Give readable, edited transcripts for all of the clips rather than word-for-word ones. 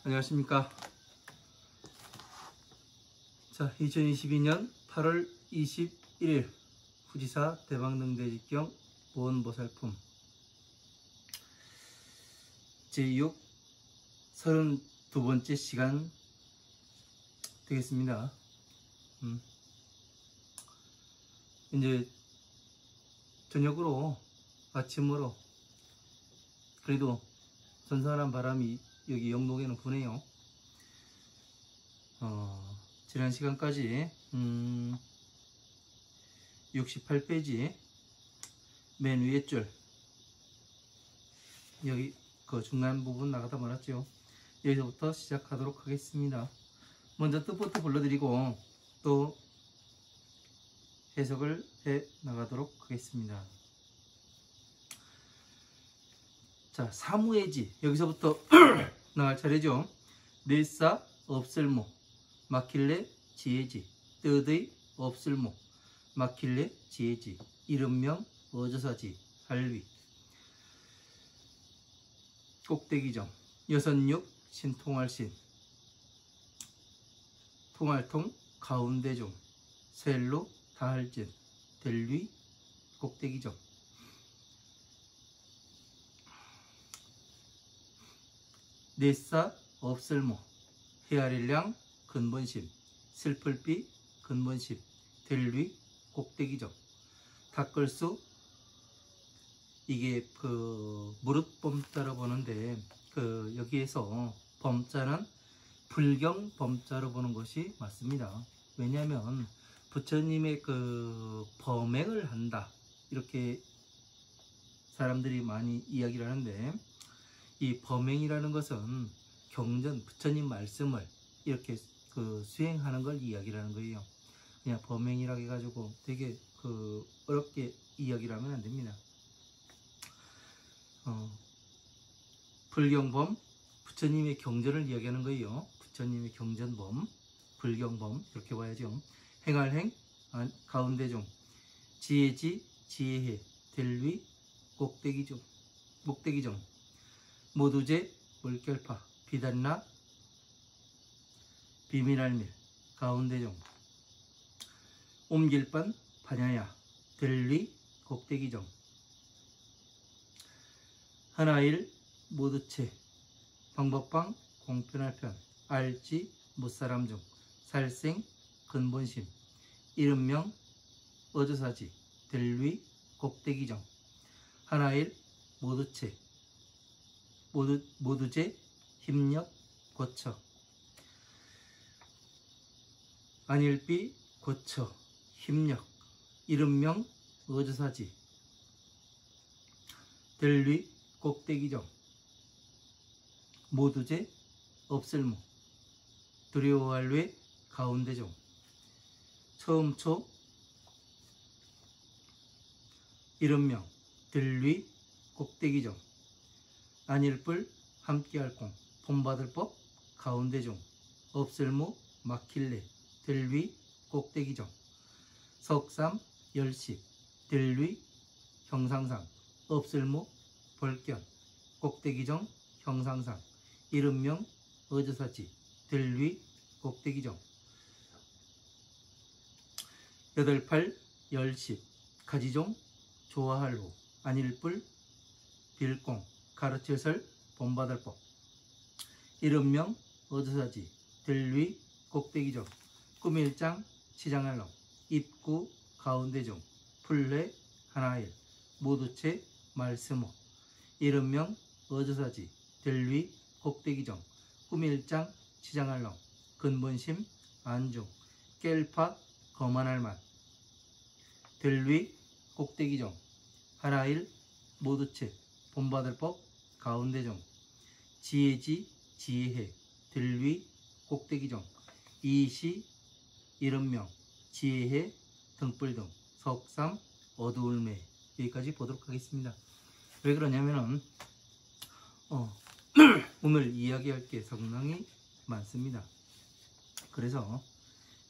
안녕하십니까. 자, 2022년 8월 21일 후지사 대방능대직경 보온보살품 제6 32번째 시간 되겠습니다. 이제 저녁으로 아침으로 그래도 선선한 바람이 여기 영록에는 부네요. 지난 시간까지 68페이지 맨 위에 줄 여기 그 중간 부분 나가다 말았죠. 여기서부터 시작하도록 하겠습니다. 먼저 뜻부터 불러드리고 또 해석을 해 나가도록 하겠습니다. 자, 사무예지 여기서부터 나갈 차례죠. 낼사 없을모 막힐래 지혜지 뜻의 없을모 막힐래 지혜지 이름명 어저사지 할위 꼭대기정 여선육 신통할신 통할통 가운데종 셀로 다할진 델위 꼭대기정 넷사 없을모 헤아릴량 근본심 슬플비 근본심 델위 꼭대기정 닦을수 이게 그 무릇 범자로 보는데 그 여기에서 범자는 불경 범자로 보는 것이 맞습니다. 왜냐하면 부처님의 그 범행을 한다 이렇게 사람들이 많이 이야기를 하는데 이 범행이라는 것은 경전 부처님 말씀을 이렇게 그 수행하는 걸 이야기를 하는 거예요. 그냥 범행이라고 해가지고 되게 그 어렵게 이야기를 하면 안 됩니다. 불경범 부처님의 경전을 이야기하는 거예요. 부처님의 경전범 불경범 이렇게 봐야죠. 행할행 가운데종 지혜지 지혜해 델위 꼭대기종 목대기종 모두제 물결파 비단나 비밀알밀 가운데종 옴길반 반야야 델리 꼭대기종 하나일 모두체 방법방 공편할편 알지 못사람중 살생 근본심 이름명 어조사지 델위 꼭대기정 하나일 모두체 모두제 힘력 고처 안일비 고처 힘력 이름명 어조사지 델위 꼭대기정 모두제 없을모 두려워할외 가운데종 처음초 이름명 델위 꼭대기종 안일불 함께할공 본받을법 가운데종 없을모 막힐래 델위 꼭대기종 석삼 열십 델위 형상상 없을모 벌견 꼭대기정 형상상 이름명 어저사지 델위 꼭대기정 여덟팔 열십 가지종 좋아할호 안일불 빌공 가르칠설 본받을법 이름명 어저사지 델위 꼭대기정 꿈일장 치장할롱 입구 가운데종 풀레 하나일 모두체 말스모 이름명 어저사지 델위 꼭대기정 꿈일장 치장할롱 근본심 안중 깰파 거만할만 델위 꼭대기정 하나일 모두체 본받을법 가운데정 지혜지 지혜해 델위 꼭대기정 이시 이름명 지혜해 등불등 석삼 어두울매 여기까지 보도록 하겠습니다. 왜 그러냐면은 오늘 이야기할 게 상당히 많습니다. 그래서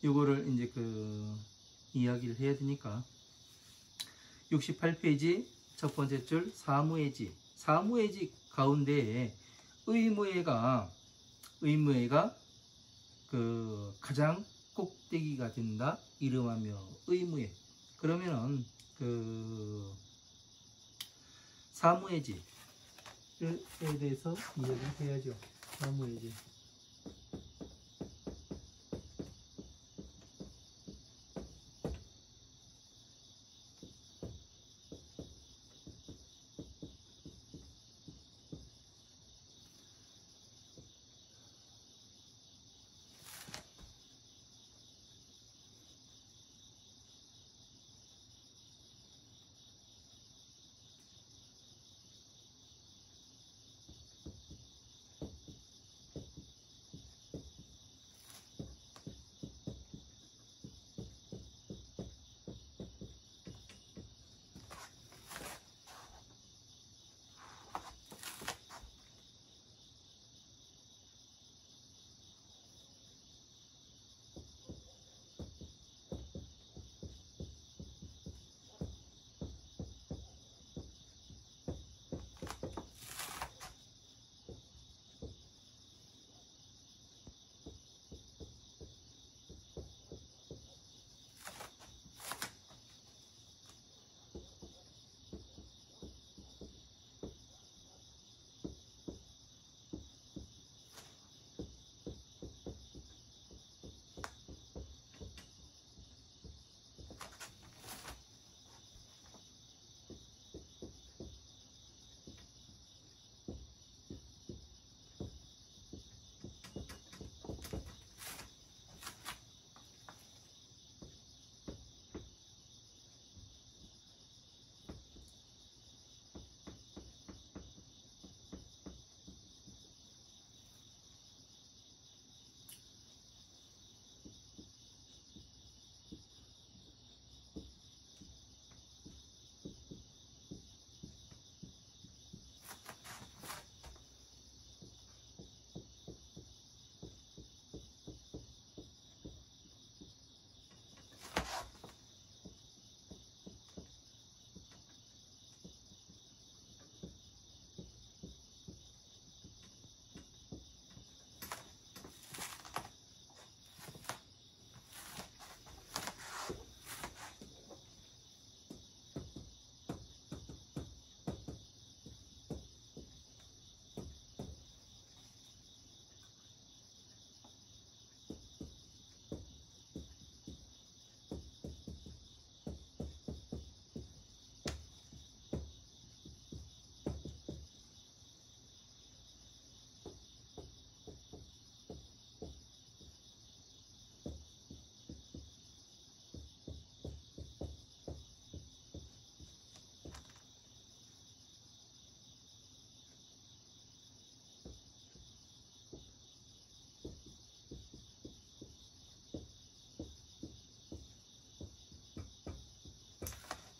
요거를 이제 그 이야기를 해야 되니까 68페이지 첫 번째 줄 사무예지 가운데에 의무예가 의무회가 그 가장 꼭대기가 된다 이름하며 의무회. 그러면은 그 사무예지에 대해서 이야기해야죠. 사무예지.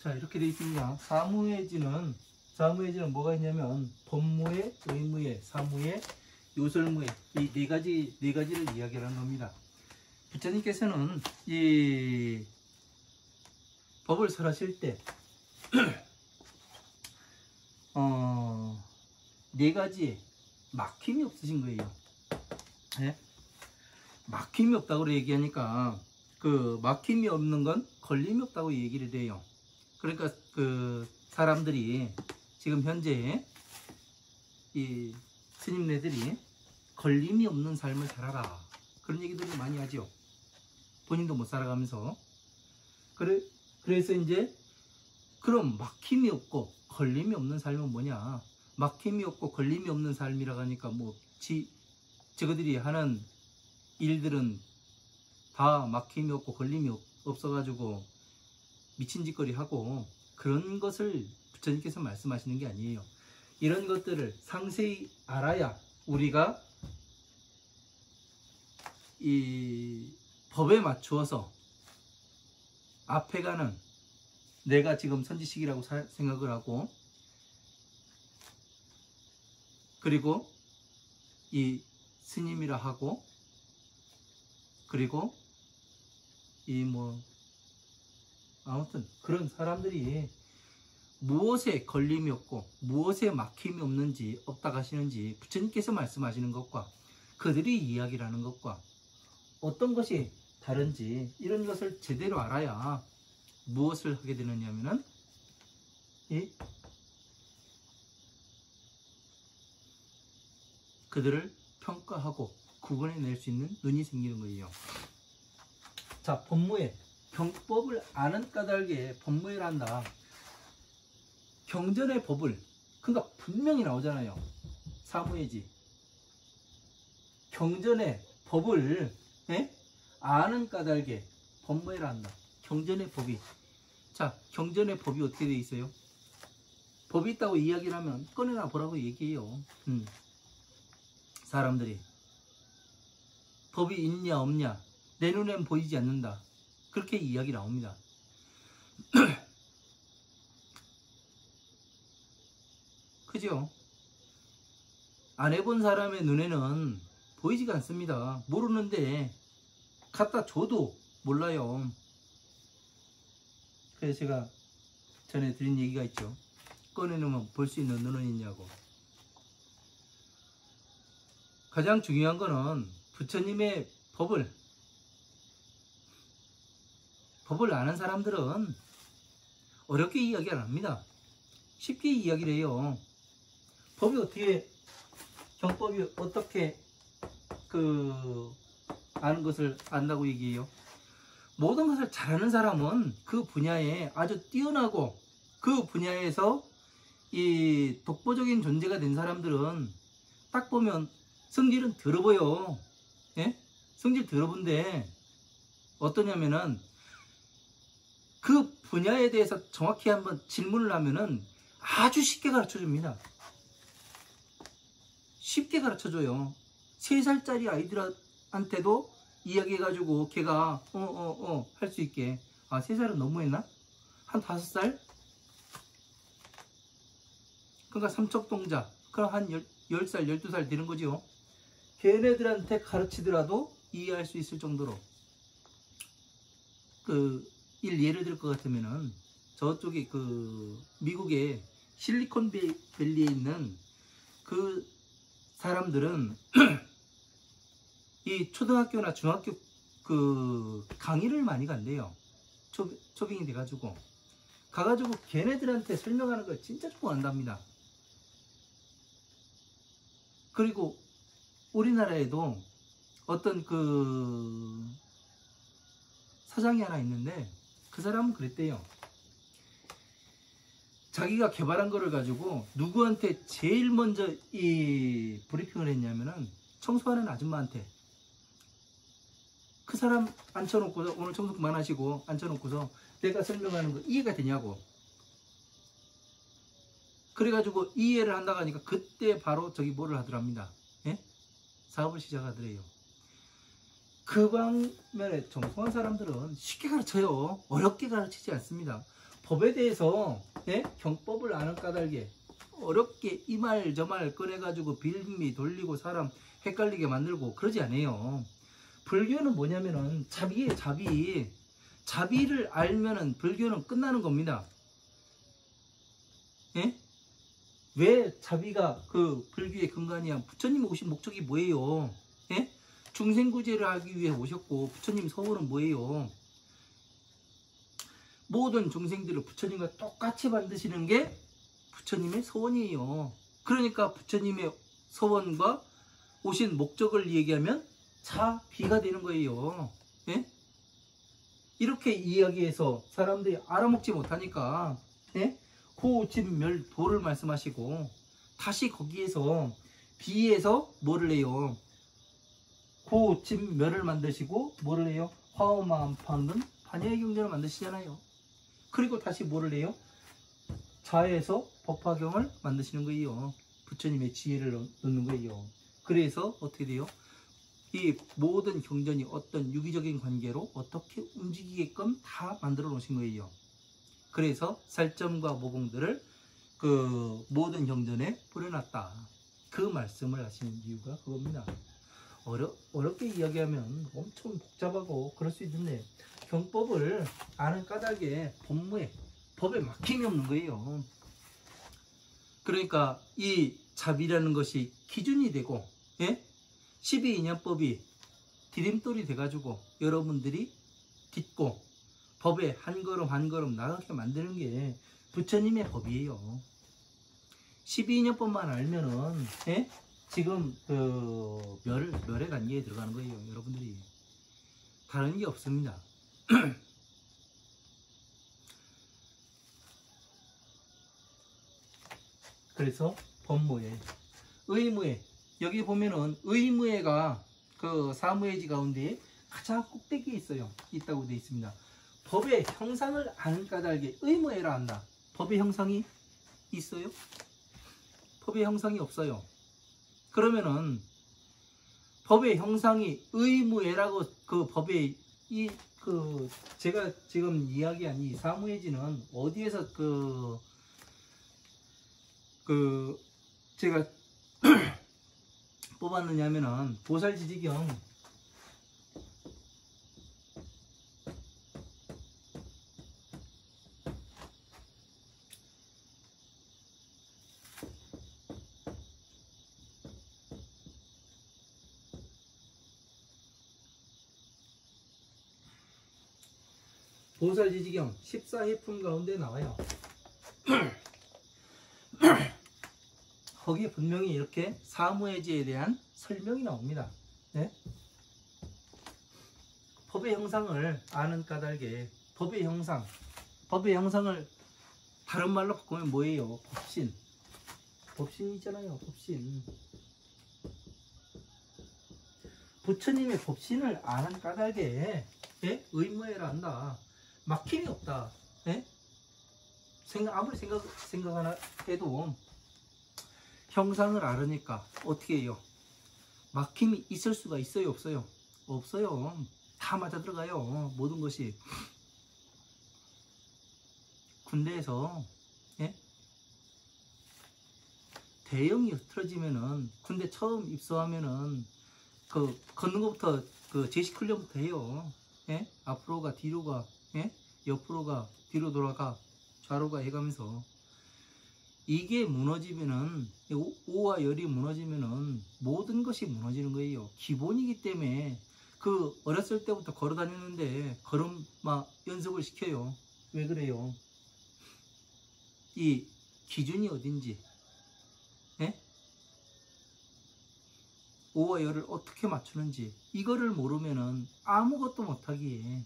자, 이렇게 되어 있습니다. 사무예지는 뭐가 있냐면 법무예, 의무예, 사무예, 요설무예 이 네 가지를 이야기하는 겁니다. 부처님께서는 이 법을 설하실 때 네 가지에 막힘이 없으신 거예요. 네? 막힘이 없다고 얘기하니까 그 막힘이 없는 건 걸림이 없다고 얘기를 해요. 그러니까 그 사람들이 지금 현재 이 스님네들이 걸림이 없는 삶을 살아라 그런 얘기들을 많이 하죠. 본인도 못 살아가면서. 그래서 이제 그럼 막힘이 없고 걸림이 없는 삶은 뭐냐? 막힘이 없고 걸림이 없는 삶이라고 하니까 뭐 저거들이 하는 일들은 다 막힘이 없고 걸림이 없어가지고 미친 짓거리 하고 그런 것을 부처님께서 말씀하시는 게 아니에요. 이런 것들을 상세히 알아야 우리가 이 법에 맞추어서 앞에 가는 내가 지금 선지식이라고 생각을 하고 그리고 이 스님이라 하고 그리고 이 뭐 아무튼 그런 사람들이 무엇에 걸림이 없고 무엇에 막힘이 없는지 없다 가시는지 부처님께서 말씀하시는 것과 그들이 이야기를 하는 것과 어떤 것이 다른지 이런 것을 제대로 알아야 무엇을 하게 되느냐면은 그들을 평가하고 구분해낼 수 있는 눈이 생기는 거예요. 자, 법무회. 경법을 아는 까닭에 법무회를 한다. 경전의 법을, 그러니까 분명히 나오잖아요. 사무예지. 경전의 법을 아는 까닭에 법무회를 한다. 경전의 법이. 자, 경전의 법이 어떻게 되어 있어요? 법이 있다고 이야기를 하면 꺼내나 보라고 얘기해요. 사람들이 법이 있냐 없냐, 내 눈엔 보이지 않는다, 그렇게 이야기 나옵니다. 그죠? 안 해본 사람의 눈에는 보이지가 않습니다. 모르는데 갖다 줘도 몰라요. 그래서 제가 전에 드린 얘기가 있죠. 꺼내놓으면 볼 수 있는 눈은 있냐고. 가장 중요한 거는 부처님의 법을 아는 사람들은 어렵게 이야기 안 합니다. 쉽게 이야기를 해요. 법이 어떻게, 경법이 어떻게 아는 것을 안다고 얘기해요? 모든 것을 잘하는 사람은 그 분야에 아주 뛰어나고 그 분야에서 이 독보적인 존재가 된 사람들은 딱 보면 성질은 더러워요. 예? 성질 더러운데 어떠냐면은 그 분야에 대해서 정확히 한번 질문을 하면은 아주 쉽게 가르쳐 줍니다. 쉽게 가르쳐 줘요. 3살짜리 아이들한테도 이야기해가지고 걔가 할 수 있게. 아, 3살은 너무했나? 한 5살? 그러니까 삼척동자. 그럼 한 10살, 12살 되는 거죠. 걔네들한테 가르치더라도 이해할 수 있을 정도로. 예를 들 것 같으면은 저쪽에 미국의 실리콘밸리에 있는 그 사람들은 이 초등학교나 중학교 강의를 많이 간대요. 초빙이 돼가지고 가가지고 걔네들한테 설명하는 걸 진짜 좋아한답니다. 그리고 우리나라에도 어떤 사장이 하나 있는데 그 사람은 그랬대요. 자기가 개발한 거를 가지고 누구한테 제일 먼저 이 브리핑을 했냐면은 청소하는 아줌마한테. 그 사람 앉혀놓고서 오늘 청소 그만하시고 앉혀놓고서 내가 설명하는 거 이해가 되냐고. 그래가지고 이해를 한다고 하니까 그때 바로 뭐를 하더랍니다. 예? 사업을 시작하더래요. 그 방면에 정통한 사람들은 쉽게 가르쳐요. 어렵게 가르치지 않습니다. 법에 대해서 경법을 아는 까닭에 어렵게 이 말 저 말 꺼내가지고 빌미 돌리고 사람 헷갈리게 만들고 그러지 않아요. 불교는 뭐냐면은 자비예요. 자비를 알면은 불교는 끝나는 겁니다. 예? 왜 자비가 불교의 근간이야? 부처님이 오신 목적이 뭐예요? 예? 중생구제를 하기 위해 오셨고, 부처님 서원은 뭐예요? 모든 중생들을 부처님과 똑같이 만드시는 게 부처님의 서원이에요. 그러니까 부처님의 서원과 오신 목적을 얘기하면 자비가 되는 거예요. 예? 이렇게 이야기해서 사람들이 알아먹지 못하니까 호우진멸도를 말씀하시고 다시 거기에서 비에서 뭐를 해요? 호우진멸을 만드시고 뭐를 해요? 화엄마음 판든 반야의 경전을 만드시잖아요. 그리고 다시 뭐를 해요? 자에서 법화경을 만드시는 거예요. 부처님의 지혜를 넣는 거예요. 그래서 어떻게 돼요? 이 모든 경전이 어떤 유기적인 관계로 어떻게 움직이게끔 다 만들어 놓으신 거예요. 그래서 살점과 모공들을 모든 경전에 뿌려놨다. 그 말씀을 하시는 이유가 그겁니다. 어렵게 이야기하면 엄청 복잡하고 그럴 수 있는데 경법을 아는 까닭에 법에 막힘이 없는 거예요. 그러니까 이 자비라는 것이 기준이 되고 12인연법이 디딤돌이 돼가지고 여러분들이 딛고 법에 한 걸음 한 걸음 나가게 만드는 게 부처님의 법이에요. 12인연법만 알면은 지금 그 멸의 단계에 들어가는 거예요. 여러분들이 다른 게 없습니다. 그래서 법무에 의무에 여기 보면은 의무에가 그 사무예지 가운데 가장 꼭대기에 있다고 되어 있습니다. 법의 형상을 아는 까닭에 의무에라 한다. 법의 형상이 있어요? 법의 형상이 없어요. 그러면은 법의 형상이 의무에라고 그 법의 제가 지금 이야기한 이 사무예지는 어디에서 제가 뽑았느냐면은 보살지지경 보살지지경 14해품 가운데 나와요. 거기에 분명히 이렇게 사무예지에 대한 설명이 나옵니다. 네? 법의 형상을 아는 까닭에 법의 형상을 다른 말로 바꾸면 뭐예요? 법신. 법신이잖아요. 법신. 부처님의 법신을 아는 까닭에 의무에라 한다. 막힘이 없다. 아무리 생각 해도 형상을 알으니까 어떻게 해요? 막힘이 있을 수가 있어요? 없어요? 없어요. 다 맞아 들어가요. 모든 것이. 군대에서 대형이 흐트러지면은 군대 처음 입소하면은 그 걷는 것부터 그 제식 훈련부터 해요. 앞으로가 뒤로가 옆으로가 뒤로 돌아가 좌로가 해가면서 이게 무너지면은 오와 열이 무너지면은 모든 것이 무너지는 거예요. 기본이기 때문에 그 어렸을 때부터 걸어 다녔는데 걸음마 연습을 시켜요. 왜 그래요? 이 기준이 어딘지 오와 열을 어떻게 맞추는지 이거를 모르면은 아무것도 못하기에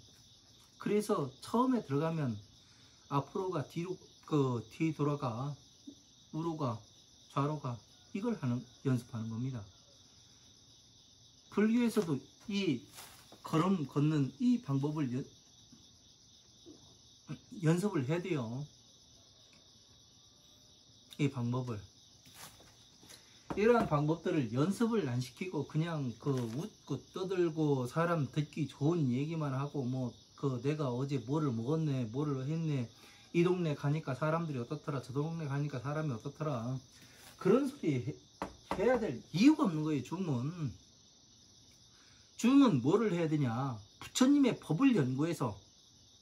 그래서 처음에 들어가면 앞으로가 뒤로 뒤 돌아가 우로가 좌로가 이걸 연습하는 겁니다. 불교에서도 이 걸음 걷는 이 방법을 연습을 해야 돼요. 이 방법을 이러한 방법들을 연습을 안 시키고 그냥 웃고 떠들고 사람 듣기 좋은 얘기만 하고 내가 어제 뭐를 먹었네 뭐를 했네 이 동네 가니까 사람들이 어떻더라 저 동네 가니까 사람이 어떻더라 그런 소리 해야 될 이유가 없는 거예요. 중은 뭐를 해야 되냐? 부처님의 법을 연구해서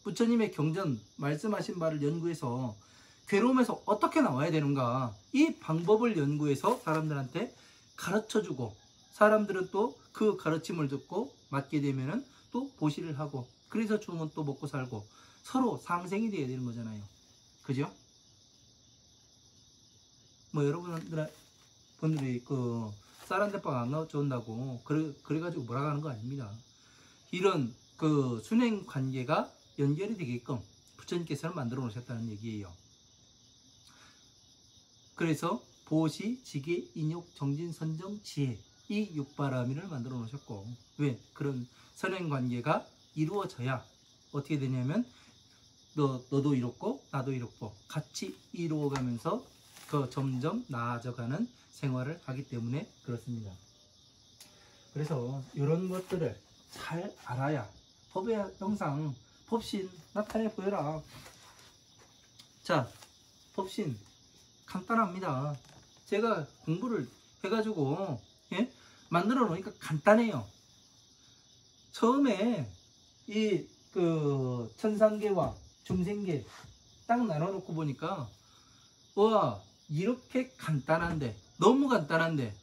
부처님의 경전 말씀하신 바를 연구해서 괴로움에서 어떻게 나와야 되는가 이 방법을 연구해서 사람들한테 가르쳐주고 사람들은 또 그 가르침을 듣고 맞게 되면은 또 보시를 하고 그래서 중은 또 먹고 살고 서로 상생이 돼야 되는 거잖아요. 그죠? 여러분들이 쌀 한 대빵 안 넣어준다고 그래가지고 뭐라고 하는 거 아닙니다. 이런 순행 관계가 연결이 되게끔 부처님께서는 만들어 놓으셨다는 얘기예요. 그래서 보시, 지계, 인욕, 정진, 선정, 지혜 이 육바라밀을 만들어 놓으셨고 왜? 그런 선행관계가 이루어져야 어떻게 되냐면 너도 이롭고 나도 이롭고 같이 이루어가면서 점점 나아져가는 생활을 하기 때문에 그렇습니다. 그래서 이런 것들을 잘 알아야 법의 형상, 법신 나타내 보여라. 자, 법신 간단합니다. 제가 공부를 해가지고 만들어 놓으니까 간단해요. 처음에 이 천상계와 중생계 딱 나눠 놓고 보니까 와 이렇게 간단한데 너무 간단한데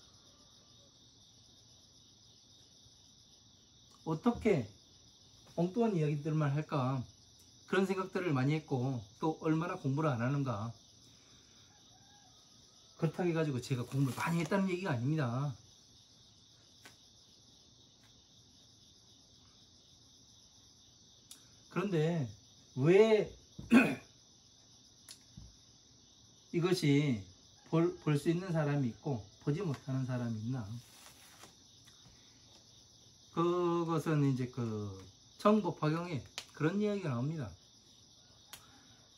어떻게 엉뚱한 이야기들만 할까, 그런 생각들을 많이 했고, 또 얼마나 공부를 안 하는가. 그렇다고 해가지고 제가 공부를 많이 했다는 얘기가 아닙니다. 그런데 왜 이것이 볼 수 있는 사람이 있고 보지 못하는 사람이 있나? 그것은 이제 그 청법화경에 그런 이야기가 나옵니다.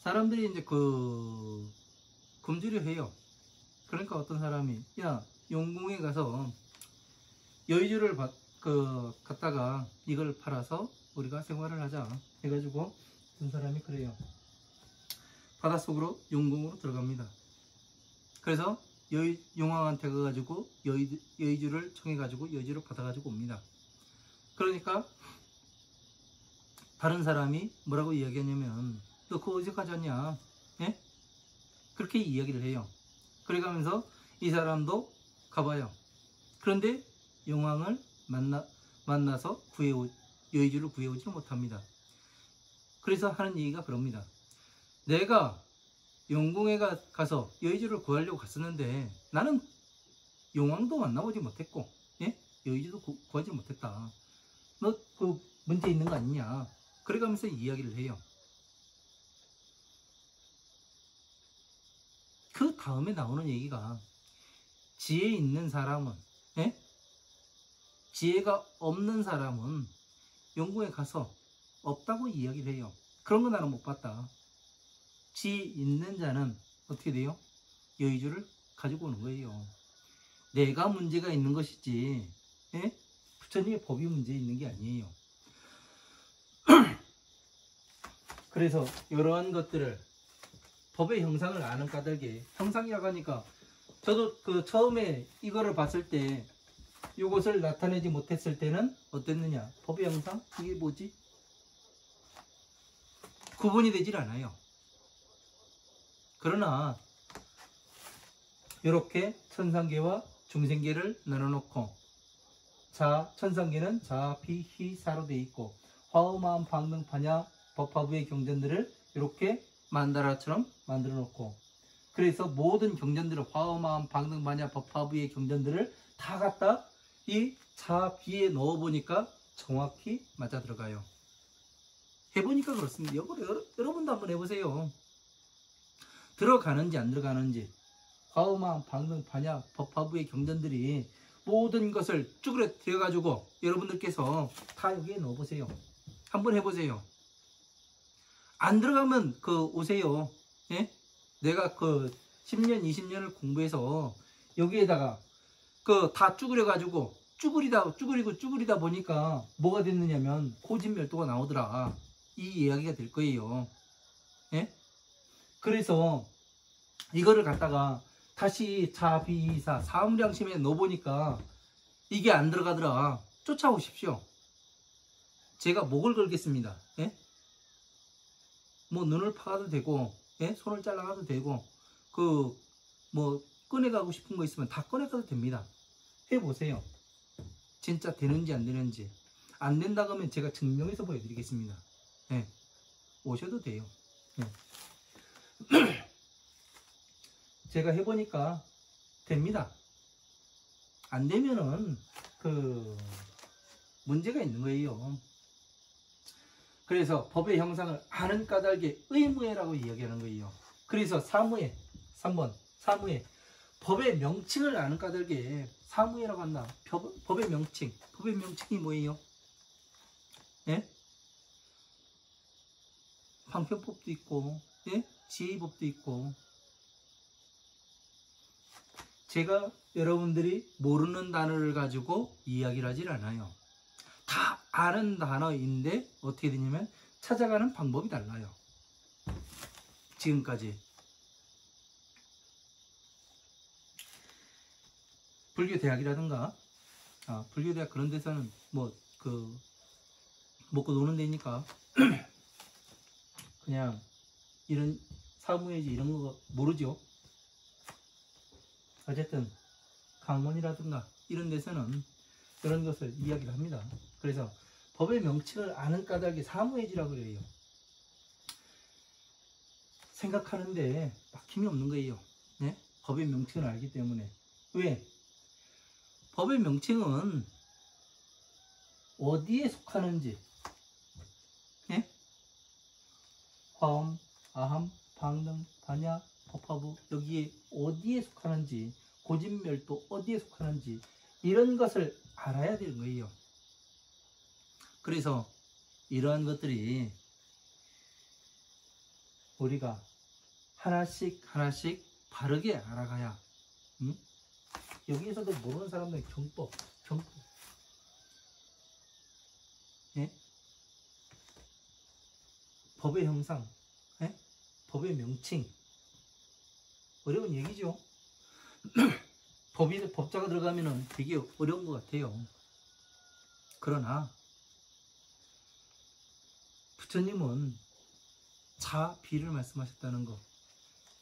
사람들이 이제 그 굶주려 해요. 그러니까 어떤 사람이, 야, 용궁에 가서 여의주를 갖다가 이걸 팔아서 우리가 생활을 하자 해가지고 어떤 사람이 그래요. 바닷속으로 용궁으로 들어갑니다. 그래서 용왕한테 가가지고 여의주를 청해가지고 여의주를 받아가지고 옵니다. 그러니까 다른 사람이 뭐라고 이야기하냐면, 너 그거 어디서 가져왔냐? 예? 그렇게 이야기를 해요. 그래가면서 이 사람도 가봐요. 그런데 용왕을 만나서 여의주를 구해오지를 못합니다. 그래서 하는 얘기가 그럽니다. 내가 용궁에 가서 여의주를 구하려고 갔었는데 나는 용왕도 만나보지 못했고, 예? 여의주도 구하지 못했다. 너 그 문제 있는 거 아니냐? 그래가면서 이야기를 해요. 그 다음에 나오는 얘기가, 지혜 있는 사람은, 예? 지혜가 없는 사람은 용궁에 가서 없다고 이야기를 해요. 그런 거 나는 못 봤다. 지혜 있는 자는 어떻게 돼요? 여의주를 가지고 오는 거예요. 내가 문제가 있는 것이지, 예? 부처님의 법이 문제 있는 게 아니에요. 그래서 이러한 것들을, 법의 형상을 아는 까닭에, 형상이라고 하니까 저도 그 처음에 이거를 봤을 때 이것을 나타내지 못했을 때는 어땠느냐? 법의 형상? 이게 뭐지? 구분이 되질 않아요. 그러나 이렇게 천상계와 중생계를 나눠놓고, 천상계는 자, 비, 희, 사로 되어 있고, 화엄한 방능, 반야, 법화부의 경전들을 이렇게 만다라처럼 만들어 놓고, 그래서 모든 경전들을, 화엄한 방능, 반야, 법화부의 경전들을 다 갖다 이 자, 비에 넣어 보니까 정확히 맞아 들어가요. 해보니까 그렇습니다. 여러분도 한번 해보세요. 들어가는지 안 들어가는지. 화엄한 방능, 반야, 법화부의 경전들이 모든 것을 쭈그려 가지고 여러분들께서 다 여기에 넣어보세요. 한번 해보세요. 안 들어가면 오세요. 예? 내가 10년, 20년을 공부해서 여기에다가 다 쭈그려 가지고 쭈그리다 보니까 뭐가 됐느냐면 고진멸도가 나오더라. 이 이야기가 될 거예요. 예? 그래서 이거를 갖다가 다시 자비사 사음량심에 넣어보니까 이게 안 들어가더라. 쫓아오십시오. 제가 목을 걸겠습니다. 예? 뭐 눈을 파가도 되고, 예? 손을 잘라가도 되고, 뭐 꺼내가고 싶은 거 있으면 다 꺼내가도 됩니다. 해보세요. 진짜 되는지 안 되는지. 안 된다 그러면 제가 증명해서 보여드리겠습니다. 예. 오셔도 돼요. 예. 제가 해보니까 됩니다. 안 되면은 문제가 있는 거예요. 그래서 법의 형상을 아는 까닭에 의무해라고 이야기하는 거예요. 그래서 사무해, 3번 사무해, 법의 명칭을 아는 까닭에 사무해라고 한다. 법의 명칭, 법의 명칭이 뭐예요? 예? 방편법도 있고, 예? 지혜법도 있고. 제가 여러분들이 모르는 단어를 가지고 이야기를 하질 않아요. 다 아는 단어인데 어떻게 되냐면 찾아가는 방법이 달라요. 지금까지 불교대학이라든가 불교대학 그런 데서는 먹고 노는 데니까 그냥 이런 사무예지 이런 거 모르죠. 어쨌든 강론이라든가 이런 데서는 그런 것을 이야기를 합니다. 그래서 법의 명칭을 아는 까닭이 사무해지라고 그래요. 생각하는데 막힘이 없는 거예요. 네? 법의 명칭을 알기 때문에. 왜? 법의 명칭은 어디에 속하는지, 네? 화엄, 아함, 방등, 반야, 법화부, 여기에 어디에 속하는지, 고진멸도 어디에 속하는지, 이런 것을 알아야 되는 거예요. 그래서 이러한 것들이 우리가 하나씩 하나씩 바르게 알아가야, 여기에서도 모르는 사람들은 경법, 예? 법의 형상, 예? 법의 명칭, 어려운 얘기죠. 법자가 들어가면은 되게 어려운 것 같아요. 그러나 부처님은 자비를 말씀하셨다는 거.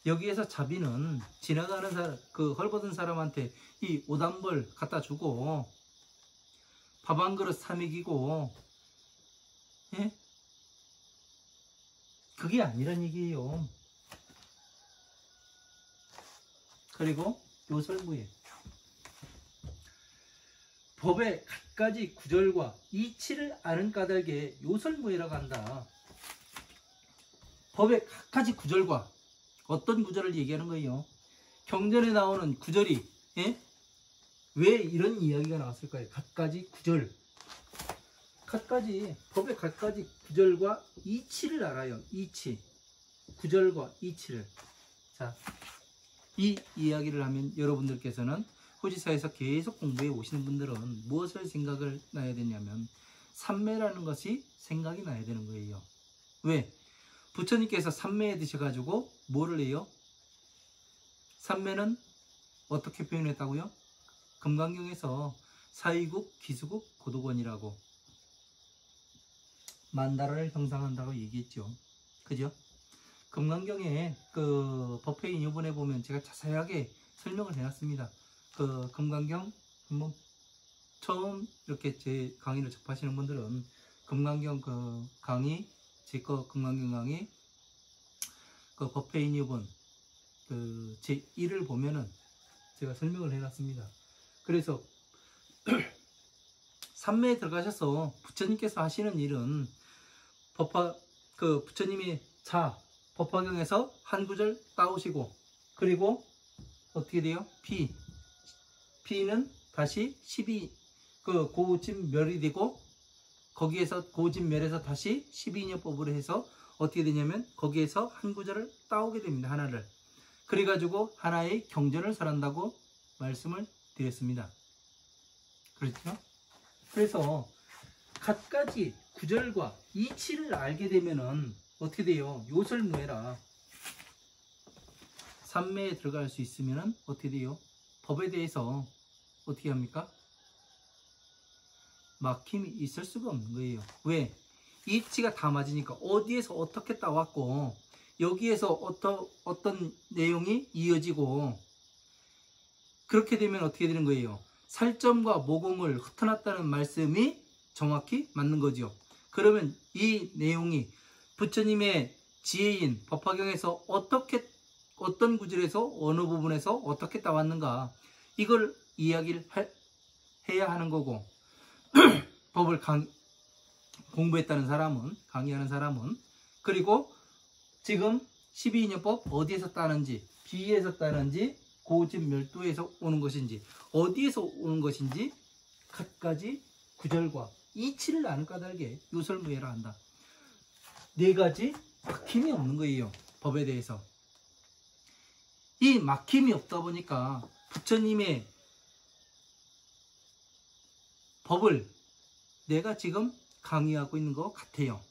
여기에서 자비는 지나가는 사람, 그 헐벗은 사람한테 이 오단벌 갖다 주고 밥 한 그릇 사 먹이고, 예? 그게 아니란 얘기예요. 그리고 요설무예, 법의 갖가지 구절과 이치를 아는 까닭에 요설무예라고 한다. 법의 갖가지 구절과, 어떤 구절을 얘기하는 거예요? 경전에 나오는 구절이, 예? 왜 이런 이야기가 나왔을까요? 갖가지 구절, 법의 갖가지 구절과 이치를 알아요. 이치, 구절과 이치를. 자, 이 이야기를 하면 여러분들께서는 후지사에서 계속 공부해 오시는 분들은 무엇을 생각을 나야 되냐면 삼매라는 것이 생각이 나야 되는 거예요. 왜? 부처님께서 삼매에 드셔가지고 뭐를 해요? 삼매는 어떻게 표현했다고요? 금강경에서 사의국, 기수국, 고도권이라고 만다라를 형상한다고 얘기했죠. 그죠? 금강경에 그 법회인 요번에 보면 제가 자세하게 설명을 해놨습니다. 그 금강경 한번 처음 이렇게 제 강의를 접하시는 분들은 금강경 그 강의, 제 거 금강경 강의 그 법회인 요번 그 제 1을 보면은 제가 설명을 해놨습니다. 그래서 삼매에 들어가셔서 부처님께서 하시는 일은 부처님이 법화경에서 한 구절 따오시고, 그리고 어떻게 돼요? 피는 다시 12 그 고진멸이 되고, 거기에서 고진멸에서 다시 12인연법으로 해서 어떻게 되냐면 거기에서 한 구절을 따오게 됩니다. 하나를. 그래가지고 하나의 경전을 설한다고 말씀을 드렸습니다. 그렇죠? 그래서 갖가지 구절과 이치를 알게 되면은 어떻게 돼요? 요설무예라. 삼매에 들어갈 수 있으면은 어떻게 돼요? 법에 대해서 어떻게 합니까? 막힘이 있을 수가 없는 거예요. 왜? 이치가 다 맞으니까 어디에서 어떻게 따왔고 여기에서 어떤 내용이 이어지고, 그렇게 되면 어떻게 되는 거예요? 살점과 모공을 흩어놨다는 말씀이 정확히 맞는 거죠. 그러면 이 내용이 부처님의 지혜인 법화경에서 어떤 구절에서 어느 부분에서 어떻게 따왔는가, 이걸 이야기를 해야 하는 거고, 법을 공부했다는 사람은, 강의하는 사람은, 그리고 지금 12인연법 어디에서 따는지, 비에서 따는지, 고진멸도에서 오는 것인지, 어디에서 오는 것인지 갖가지 구절과 이치를 아는 까닭에 요설무예라 한다. 네 가지 막힘이 없는 거예요. 법에 대해서. 이 막힘이 없다 보니까 부처님의 법을 내가 지금 강의하고 있는 것 같아요.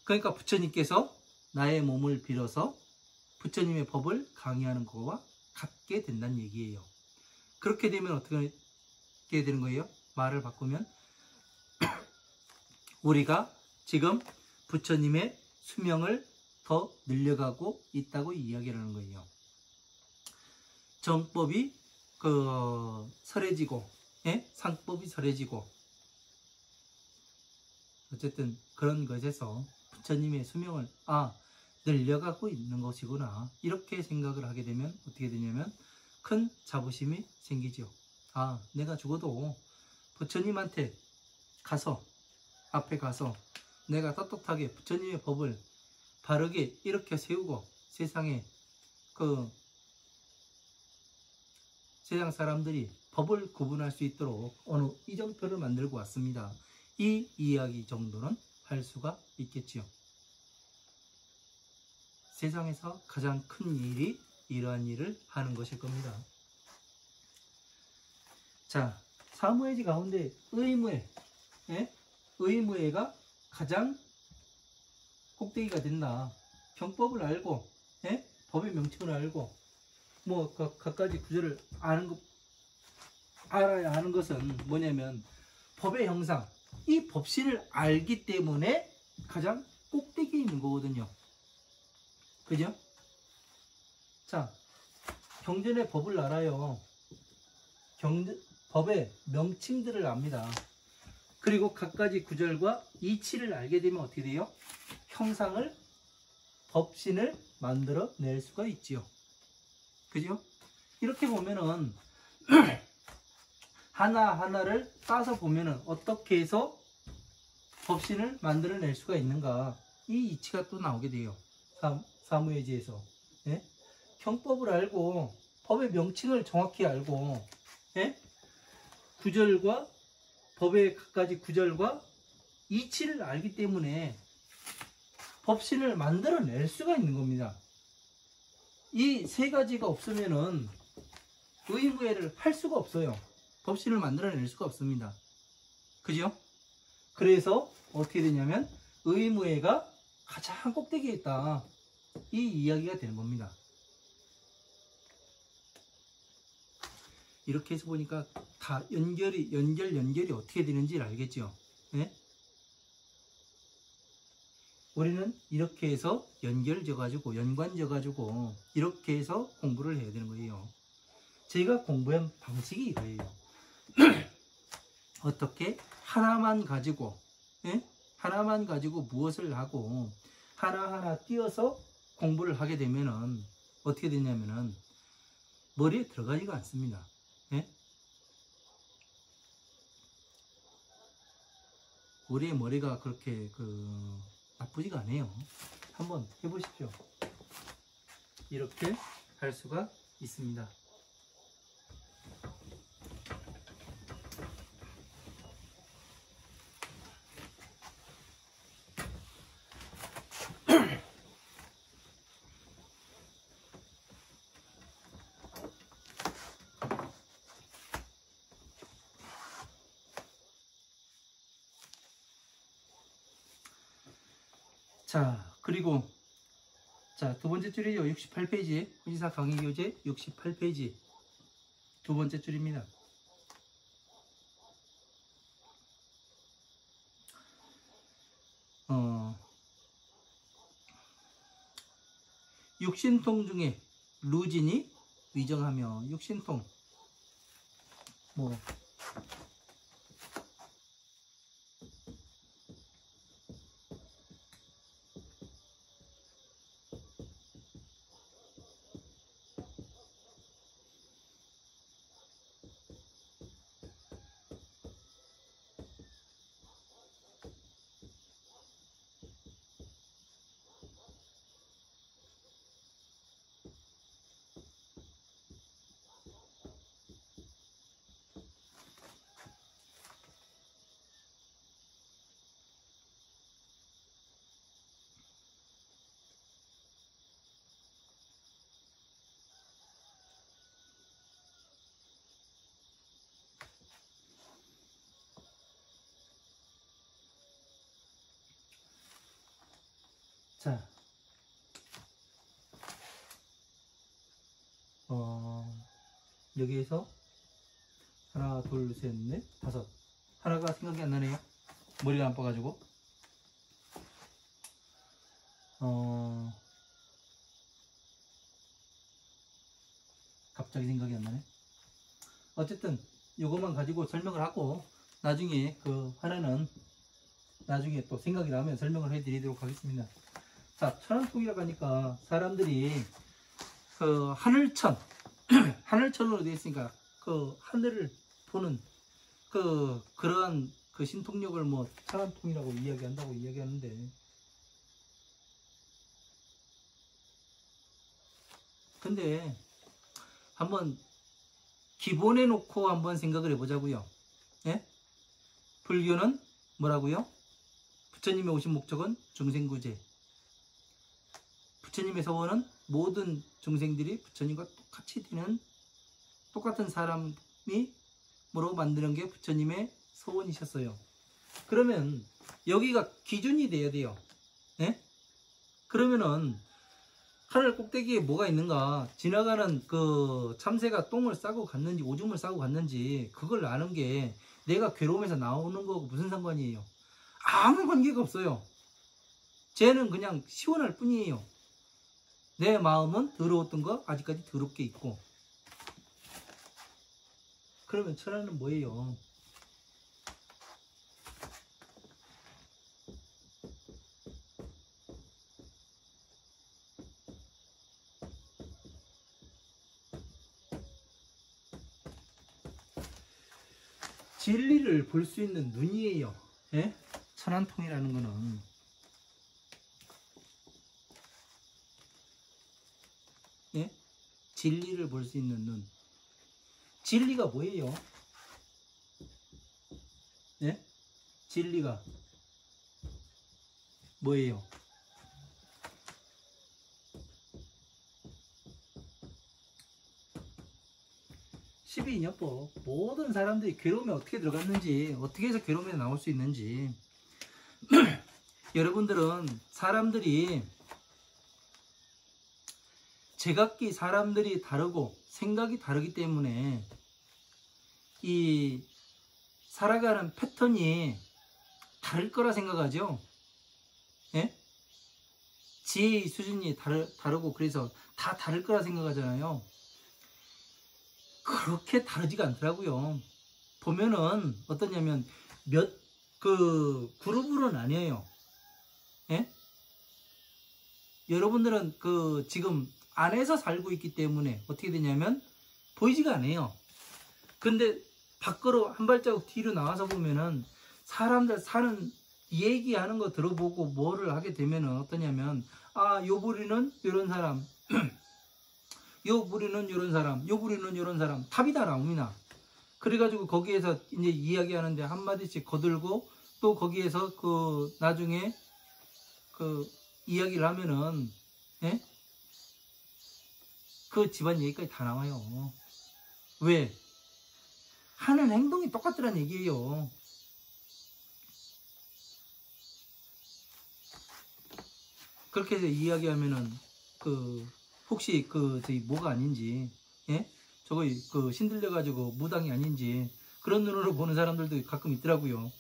그러니까 부처님께서 나의 몸을 빌어서 부처님의 법을 강의하는 것과 같게 된다는 얘기예요. 그렇게 되면 어떻게 되는 거예요? 말을 바꾸면 우리가 지금 부처님의 수명을 더 늘려가고 있다고 이야기를 하는 거예요. 정법이 설해지고, 예? 상법이 설해지고, 어쨌든 그런 것에서 부처님의 수명을 늘려가고 있는 것이구나, 이렇게 생각을 하게 되면 어떻게 되냐면 큰 자부심이 생기죠. 내가 죽어도 부처님한테 가서, 앞에 가서 내가 떳떳하게 부처님의 법을 바르게 이렇게 세우고 세상에 세상 사람들이 법을 구분할 수 있도록 어느 이정표를 만들고 왔습니다. 이 이야기 정도는 할 수가 있겠지요. 세상에서 가장 큰 일이 이러한 일을 하는 것일 겁니다. 자, 사무예지 가운데 의무예, 의무예가 가장 꼭대기가 된다. 경법을 알고, 법의 명칭을 알고, 뭐 각가지 구절을 알아야 하는 것은 뭐냐면 법의 형상, 이 법신을 알기 때문에 가장 꼭대기에 있는 거거든요. 그죠? 자, 경전의 법을 알아요. 법의 명칭들을 압니다. 그리고 각가지 구절과 이치를 알게 되면 어떻게 돼요? 형상을, 법신을 만들어 낼 수가 있지요. 그죠? 이렇게 보면은 하나하나를 따서 보면은 어떻게 해서 법신을 만들어 낼 수가 있는가, 이 이치가 또 나오게 돼요. 사무예지에서. 형법을 알고 법의 명칭을 정확히 알고, 구절과 법의 각가지 구절과 이치를 알기 때문에 법신을 만들어 낼 수가 있는 겁니다. 이 세 가지가 없으면은 의무예를 할 수가 없어요. 법신을 만들어 낼 수가 없습니다. 그죠? 그래서 어떻게 되냐면 의무예가 가장 꼭대기에 있다, 이 이야기가 되는 겁니다. 이렇게 해서 보니까 다 연결이 어떻게 되는지 알겠죠? 우리는 이렇게 해서 연결져가지고, 연관져가지고 이렇게 해서 공부를 해야 되는 거예요. 제가 공부한 방식이 이거예요. 어떻게 하나만 가지고, 하나만 가지고 무엇을 하고 하나하나 띄어서 공부를 하게 되면은 어떻게 되냐면은 머리에 들어가지가 않습니다. 우리의 머리가 그렇게 나쁘지가 않아요. 한번 해보십시오. 이렇게 할 수가 있습니다. 자, 그리고 두 번째 줄이죠. 68페이지 혼인사 강의교재 68페이지 두 번째 줄입니다. 육신통 중에 루진이 위정하며, 육신통 여기에서 하나, 둘, 셋, 넷, 다섯. 하나가 생각이 안 나네요. 머리가 안 빠가지고. 갑자기 생각이 안 나네. 어쨌든 요것만 가지고 설명을 하고 나중에 하나는 나중에 또 생각이 나면 설명을 해드리도록 하겠습니다. 자, 천안통이라고 하니까 사람들이 그 하늘천, 하늘천으로 되어 있으니까 그 하늘을 보는 그러한 그 신통력을 뭐 천안통이라고 이야기한다고 이야기하는데, 근데 한번 기본에 놓고 한번 생각을 해보자고요. 예? 불교는 뭐라고요? 부처님의 오신 목적은 중생구제. 부처님의 서원은 모든 중생들이 부처님과 똑같이 되는, 똑같은 사람이 뭐로 만드는 게 부처님의 서원이셨어요. 그러면 여기가 기준이 돼야 돼요. 예? 그러면은 하늘 꼭대기에 뭐가 있는가, 지나가는 그 참새가 똥을 싸고 갔는지 오줌을 싸고 갔는지 그걸 아는 게 내가 괴로움에서 나오는 거고 무슨 상관이에요? 아무 관계가 없어요. 쟤는 그냥 시원할 뿐이에요. 내 마음은 더러웠던 거 아직까지 더럽게 있고. 그러면 천하는 뭐예요? 진리를 볼 수 있는 눈이에요. 예? 천안통이라는 거는 예? 진리를 볼 수 있는 눈. 진리가 뭐예요? 예? 진리가 뭐예요? 십이인연법. 모든 사람들이 괴로움에 어떻게 들어갔는지, 어떻게 해서 괴로움에 나올 수 있는지. 여러분들은 사람들이, 제각기 사람들이 다르고 생각이 다르기 때문에 이 살아가는 패턴이 다를 거라 생각하죠. 예? 지혜의 수준이 다르고 그래서 다 다를 거라 생각하잖아요. 그렇게 다르지가 않더라고요. 보면은 어떠냐면 그룹으로 나뉘어요. 예? 여러분들은 지금 안에서 살고 있기 때문에 어떻게 되냐면 보이지가 않아요. 근데 밖으로 한 발자국 뒤로 나와서 보면은 사람들 사는 얘기하는 거 들어보고 뭐를 하게 되면은 어떠냐면, 요 부리는 이런 사람, 요 부리는 이런 사람, 요 부리는 이런 사람, 답이 다 나옵니다. 그래가지고 거기에서 이제 이야기하는데 한마디씩 거들고 또 거기에서 나중에 이야기를 하면은, 예? 그 집안 얘기까지 다 나와요. 왜? 하는 행동이 똑같더란 얘기예요. 그렇게 해서 이야기하면은 혹시 저희 뭐가 아닌지, 예? 저거 신들려 가지고 무당이 아닌지 그런 눈으로 보는 사람들도 가끔 있더라고요.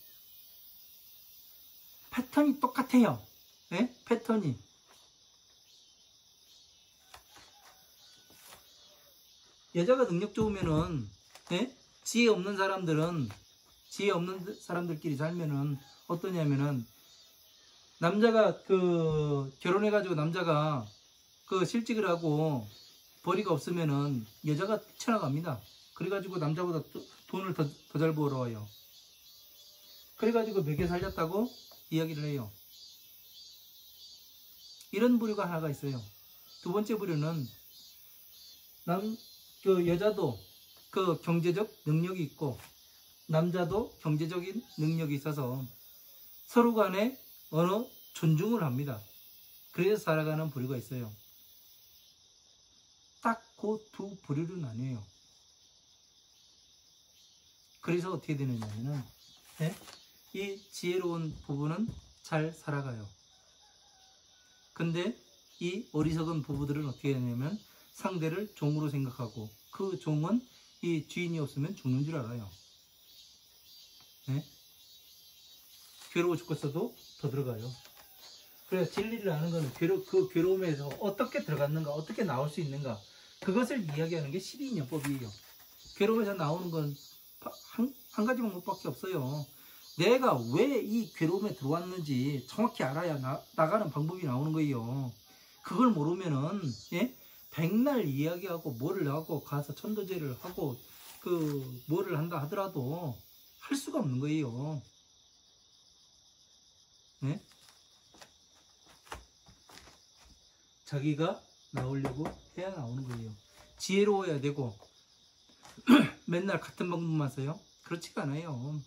패턴이 똑같아요. 예? 패턴이. 여자가 능력 좋으면은, 예? 지혜 없는 사람들끼리 살면은 어떠냐면은, 남자가 결혼해가지고 남자가 실직을 하고 벌이가 없으면은 여자가 뛰쳐나갑니다. 그래가지고 남자보다 돈을 더 잘 벌어와요. 그래가지고 먹여 살렸다고 이야기를 해요. 이런 부류가 하나가 있어요. 두 번째 부류는 여자도 경제적 능력이 있고 남자도 경제적인 능력이 있어서 서로 간에 어느 존중을 합니다. 그래서 살아가는 부류가 있어요. 딱 그 두 부류로 나뉘어요. 그래서 어떻게 되느냐면은, 네? 이 지혜로운 부부는 잘 살아가요. 근데 이 어리석은 부부들은 어떻게 되냐면 상대를 종으로 생각하고 그 종은 이 주인이 없으면 죽는 줄 알아요. 네? 괴로워 죽겠어도 더 들어가요. 그래서 진리를 아는 것은 그 괴로움에서 어떻게 들어갔는가, 어떻게 나올 수 있는가, 그것을 이야기하는 게 12인연법이에요. 괴로움에서 나오는 건 한 가지 방법밖에 없어요. 내가 왜 이 괴로움에 들어왔는지 정확히 알아야 나가는 방법이 나오는 거예요. 그걸 모르면은, 예? 백날 이야기하고 뭐를 하고 가서 천도제를 하고 뭐를 한다 하더라도 할 수가 없는 거예요. 예? 자기가 나오려고 해야 나오는 거예요. 지혜로워야 되고 맨날 같은 방법만 써요? 그렇지가 않아요.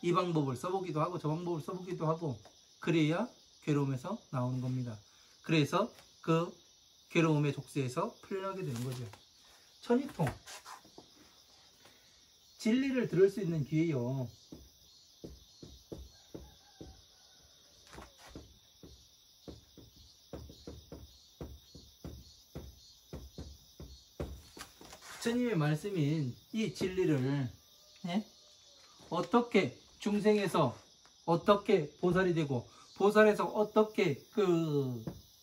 이 방법을 써보기도 하고 저 방법을 써보기도 하고 그래야 괴로움에서 나오는 겁니다. 그래서 그 괴로움의 족쇄에서 풀려나게 되는 거죠. 천이통, 진리를 들을 수 있는 기회요. 부처님의 말씀인 이 진리를, 예? 어떻게 중생에서 어떻게 보살이 되고 보살에서 어떻게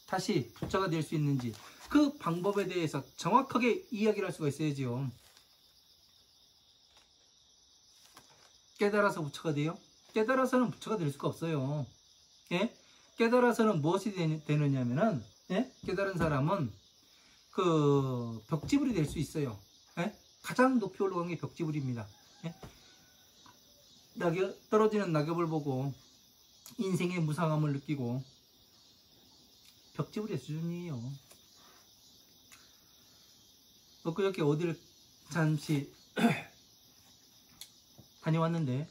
다시 부처가 될 수 있는지 그 방법에 대해서 정확하게 이야기를 할 수가 있어야지요. 깨달아서 부처가 돼요? 깨달아서는 부처가 될 수가 없어요. 예? 깨달아서는 무엇이 되느냐면은, 예? 깨달은 사람은 벽지불이 될 수 있어요. 예? 가장 높이 올라간 게 벽지불입니다. 예? 떨어지는 낙엽을 보고 인생의 무상함을 느끼고 벽지불의 수준이에요. 엊그저께 어디를 잠시 다녀왔는데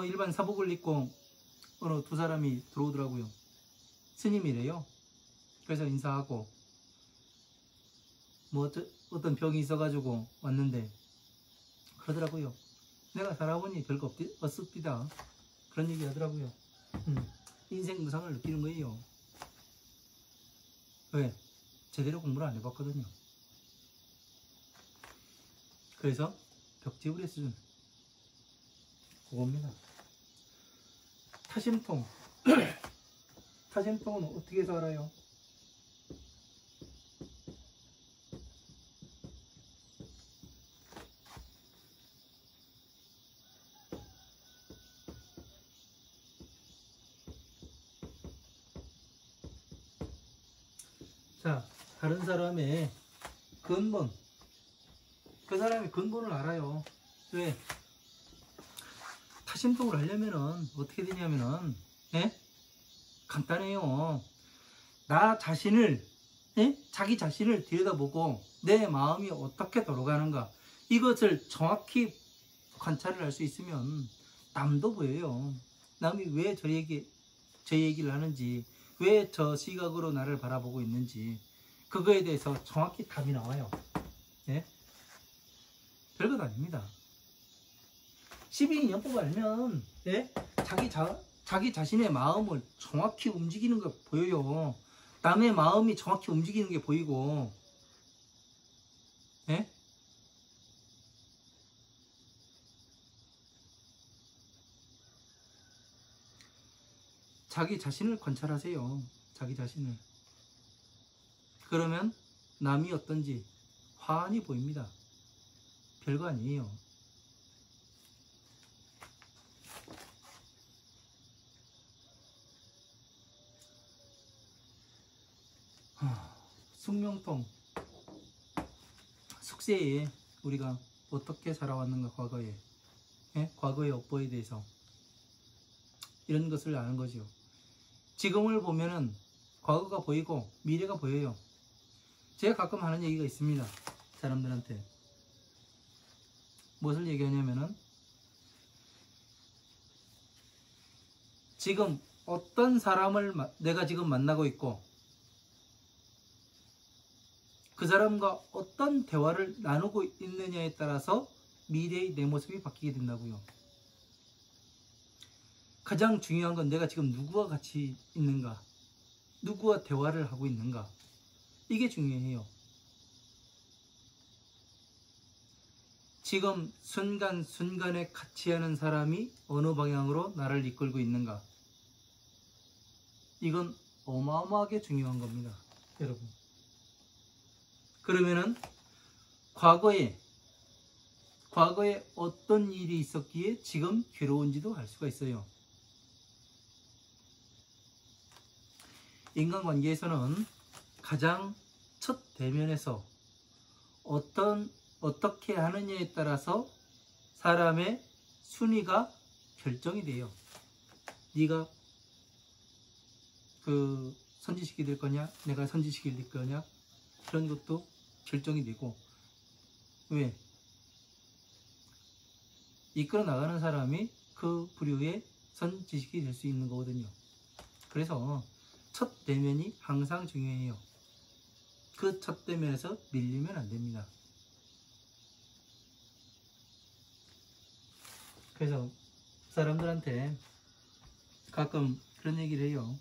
일반 사복을 입고 어느 두 사람이 들어오더라고요. 스님이래요. 그래서 인사하고 어떤 병이 있어가지고 왔는데 그러더라고요. 내가 살아보니 별거 없습니다. 그런 얘기 하더라고요. 인생 무상을 느끼는 거예요. 왜? 제대로 공부를 안 해봤거든요. 그래서 벽지불의 수준 그겁니다. 타심통 타심통은 어떻게 해서 알아요? 자, 다른 사람의 근본, 그 사람의 근본을 알아요. 왜? 타심통을 하려면은 어떻게 되냐면은, 예? 간단해요. 나 자신을, 예? 자기 자신을 들여다보고 내 마음이 어떻게 돌아가는가 이것을 정확히 관찰을 할 수 있으면 남도 보여요. 남이 왜 저 얘기를 하는지, 왜 저 시각으로 나를 바라보고 있는지 그거에 대해서 정확히 답이 나와요. 예? 별것 아닙니다. 12인연법 알면, 예? 자기 자신의 마음을 정확히 움직이는 거 보여요. 남의 마음이 정확히 움직이는 게 보이고, 예? 자기 자신을 관찰하세요. 자기 자신을. 그러면 남이 어떤지 환히 보입니다. 별거 아니에요. 숙명통, 숙세에 우리가 어떻게 살아왔는가 과거에, 예? 과거의 업보에 대해서 이런 것을 아는 거죠. 지금을 보면은 과거가 보이고 미래가 보여요. 제가 가끔 하는 얘기가 있습니다. 사람들한테 무엇을 얘기하냐면은 지금 어떤 사람을 내가 지금 만나고 있고 그 사람과 어떤 대화를 나누고 있느냐에 따라서 미래의 내 모습이 바뀌게 된다고요. 가장 중요한 건 내가 지금 누구와 같이 있는가, 누구와 대화를 하고 있는가, 이게 중요해요. 지금 순간순간에 같이 하는 사람이 어느 방향으로 나를 이끌고 있는가, 이건 어마어마하게 중요한 겁니다, 여러분. 그러면은 과거에 과거에 어떤 일이 있었기에 지금 괴로운지도 알 수가 있어요. 인간관계에서는 가장 첫 대면에서 어떻게 하느냐에 따라서 사람의 순위가 결정이 돼요. 네가 선지시키 될 거냐, 내가 선지시키 될 거냐, 그런 것도 결정이 되고, 왜? 이끌어 나가는 사람이 그 부류의 선지식이 될 수 있는 거거든요. 그래서 첫 대면이 항상 중요해요. 그 첫 대면에서 밀리면 안 됩니다. 그래서 사람들한테 가끔 그런 얘기를 해요.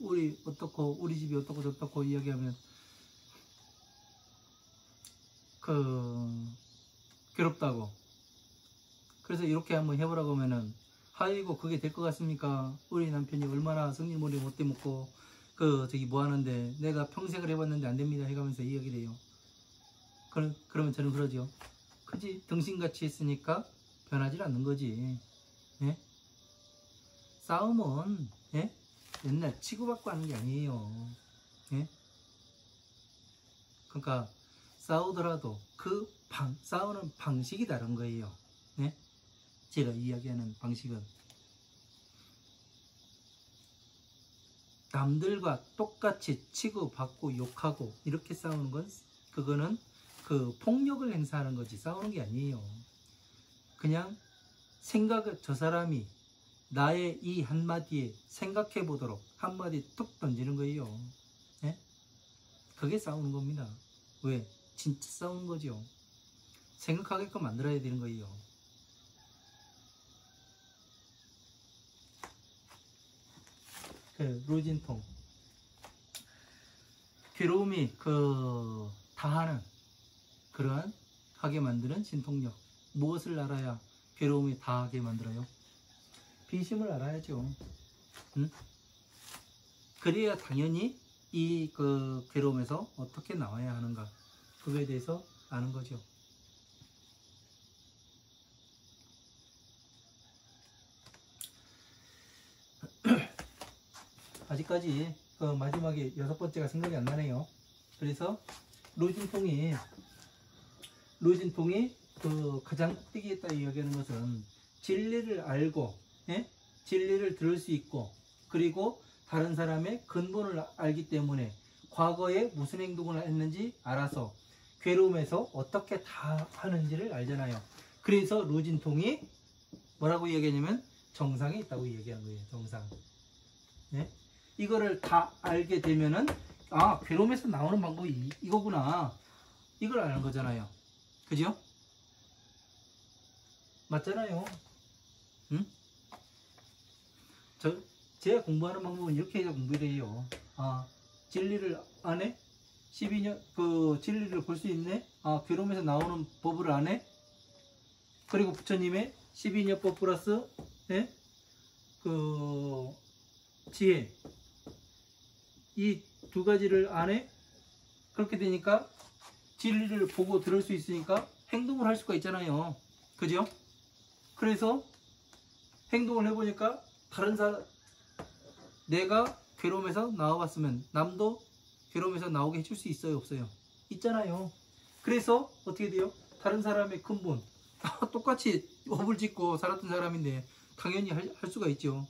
우리 어떻고, 우리 집이 어떻고 저떻고 이야기하면 괴롭다고. 그래서 이렇게 한번 해보라고 하면은, 아이고 그게 될 것 같습니까? 우리 남편이 얼마나 성질머리 못돼 먹고 뭐 하는데 내가 평생을 해봤는데 안 됩니다 해가면서 이야기를 해요. 그러면 저는 그러죠. 그지? 등신같이 했으니까 변하지 않는 거지. 예? 싸움은 예? 맨날 치고받고 하는 게 아니에요. 예? 그러니까 싸우더라도 싸우는 방식이 다른 거예요. 예? 제가 이야기하는 방식은 남들과 똑같이 치고받고 욕하고 이렇게 싸우는 건 그거는 폭력을 행사하는 거지 싸우는 게 아니에요. 그냥 저 사람이 나의 이 한마디에 생각해 보도록 한마디 툭 던지는 거예요. 예? 그게 싸우는 겁니다. 왜? 진짜 싸우는 거죠. 생각하게끔 만들어야 되는 거예요. 루진통. 괴로움이 다하는 그러한 하게 만드는 진통력. 무엇을 알아야 괴로움이 다하게 만들어요? 비심을 알아야죠. 응? 그래야 당연히 이 괴로움에서 어떻게 나와야 하는가 그거에 대해서 아는 거죠. 아직까지 마지막에 6번째가 생각이 안 나네요. 그래서 루진통이 가장 꼭대기에 있다 이야기하는 것은 진리를 알고 진리를 들을 수 있고 그리고 다른 사람의 근본을 알기 때문에 과거에 무슨 행동을 했는지 알아서 괴로움에서 어떻게 다 하는지를 알잖아요. 그래서 루진통이 뭐라고 이야기하냐면 정상에 있다고 얘기한 거예요. 정상. 네? 이거를 다 알게 되면은 괴로움에서 나오는 방법이 이거구나. 이걸 아는 거잖아요. 그죠? 맞잖아요. 응? 제가 공부하는 방법은 이렇게 해서 공부를 해요. 진리를 아네? 12년 진리를 볼 수 있네? 괴로움에서 나오는 법을 아네? 그리고 부처님의 12년법 플러스 지혜 이 두 가지를 아네? 그렇게 되니까 진리를 보고 들을 수 있으니까 행동을 할 수가 있잖아요. 그죠? 그래서 행동을 해보니까 내가 괴로움에서 나와봤으면 남도 괴로움에서 나오게 해줄 수 있어요? 없어요? 있잖아요. 그래서 어떻게 돼요? 다른 사람의 근본 똑같이 업을 짓고 살았던 사람인데 당연히 할 수가 있죠.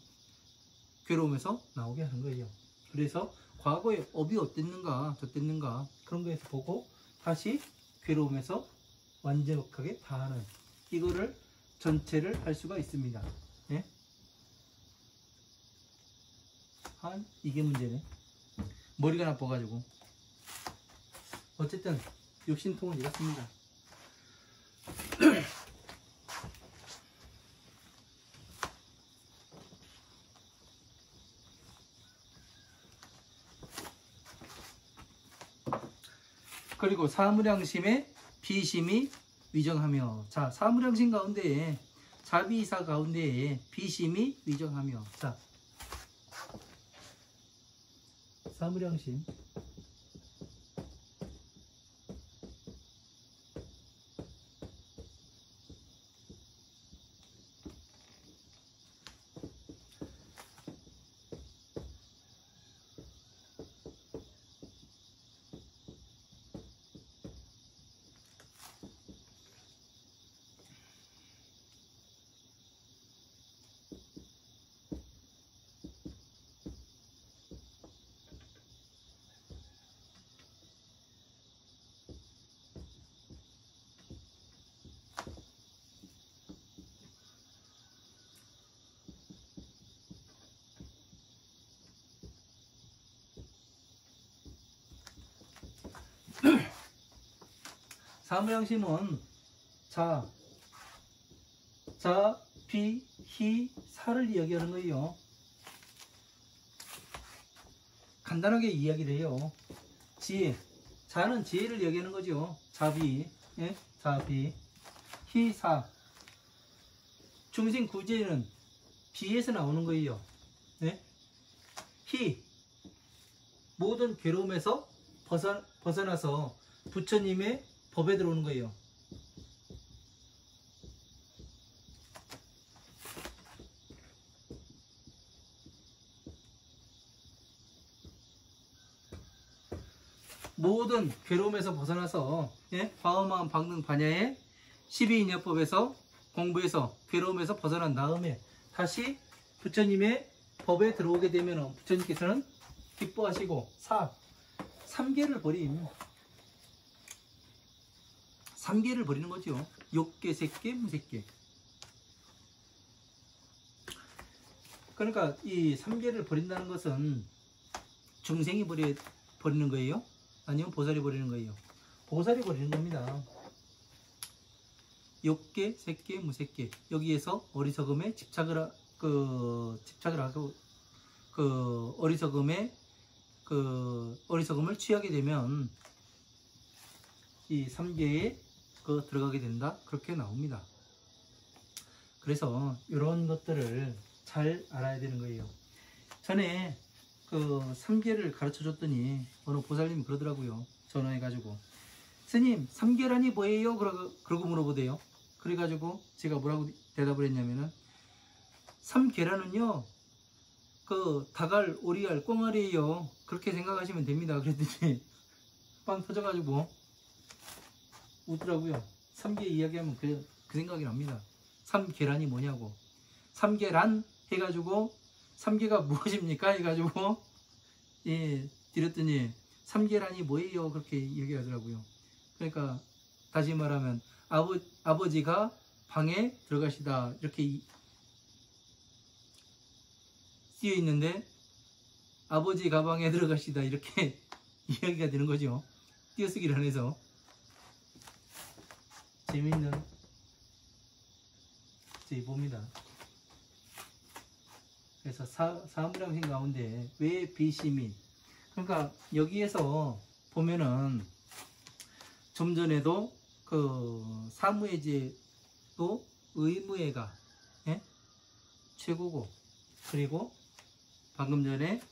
괴로움에서 나오게 하는 거예요. 그래서 과거에 업이 어땠는가 저땠는가 그런 거에서 보고 다시 괴로움에서 완벽하게 다하는 이거를 전체를 할 수가 있습니다. 예? 이게 문제네. 머리가 나빠가지고. 어쨌든 육신통은 이렇습니다. 그리고 사무량심에 비심이 위정하며. 자, 사무량심 가운데에 자비이사 가운데에 비심이 위정하며. 자, 사무량심 사무량심은 자, 비, 히, 사를 이야기하는 거예요. 간단하게 이야기를 해요. 지혜, 자는 지혜를 이야기하는 거죠. 자비, 예? 자비, 히, 사. 중생 구제는 비에서 나오는 거예요. 예? 히, 모든 괴로움에서 벗어나서 부처님의 법에 들어오는 거예요. 모든 괴로움에서 벗어나서 화엄한 방등 반야의 12인여법에서 공부해서 괴로움에서 벗어난 다음에 다시 부처님의 법에 들어오게 되면 부처님께서는 기뻐하시고 삼계를 버림. 삼계를 버리는 거죠. 욕계, 색계, 무색계. 그러니까 이 삼계를 버린다는 것은 중생이 버리는 거예요? 아니면 보살이 버리는 거예요? 보살이 버리는 겁니다. 욕계, 색계, 무색계. 여기에서 어리석음에 집착을 하고 어리석음을 취하게 되면 이 삼계에 들어가게 된다. 그렇게 나옵니다. 그래서 이런 것들을 잘 알아야 되는 거예요. 전에 삼계를 가르쳐 줬더니 어느 보살님이 그러더라고요. 전화해가지고 스님 삼계란이 뭐예요? 그러고 물어보대요. 그래가지고 제가 뭐라고 대답을 했냐면은 삼계란은요 닭알, 오리알, 꽁알이에요. 그렇게 생각하시면 됩니다. 그랬더니 빵 터져가지고 웃더라고요. 삼계 이야기하면 그 생각이 납니다. 삼계란이 뭐냐고. 삼계란 해가지고 삼계가 무엇입니까? 해가지고 드렸더니 삼계란이 뭐예요? 그렇게 얘기하더라고요. 그러니까 다시 말하면 아버지가 방에 들어가시다 이렇게 쓰여 있는데 아버지 가방에 들어가시다 이렇게 이야기가 되는 거죠. 띄어쓰기를 안 해서. 재미있는 제보입니다. 그래서 사무량심 가운데 왜 비시민? 그러니까 여기에서 보면은 좀 전에도 사무해제도 의무해가 최고고, 그리고 방금 전에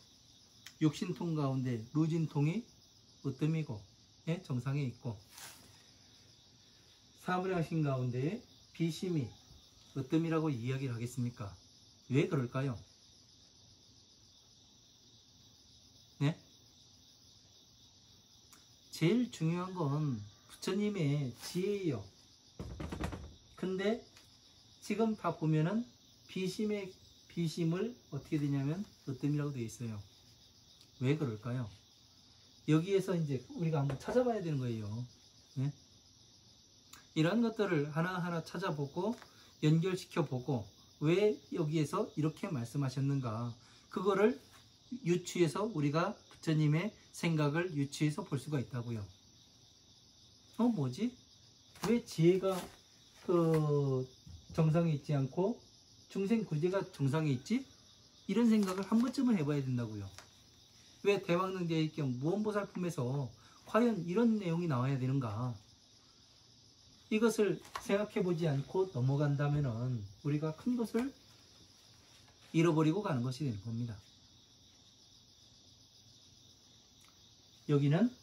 육신통 가운데 루진통이 으뜸이고 정상에 있고, 사무량심 가운데 비심이 으뜸이라고 이야기를 하겠습니까? 왜 그럴까요? 네? 제일 중요한 건 부처님의 지혜예요. 근데 지금 다 보면은 비심을 어떻게 되냐면 으뜸이라고 되어 있어요. 왜 그럴까요? 여기에서 이제 우리가 한번 찾아봐야 되는 거예요. 네? 이런 것들을 하나하나 찾아보고 연결시켜보고 왜 여기에서 이렇게 말씀하셨는가, 그거를 유추해서 우리가 부처님의 생각을 유추해서 볼 수가 있다고요. 뭐지? 왜 지혜가 정상에 있지 않고 중생 구제가 정상에 있지? 이런 생각을 한 번쯤은 해봐야 된다고요. 왜 대왕능대의경 무언보살품에서 과연 이런 내용이 나와야 되는가? 이것을 생각해보지 않고 넘어간다면 우리가 큰 것을 잃어버리고 가는 것이 되는 겁니다. 여기는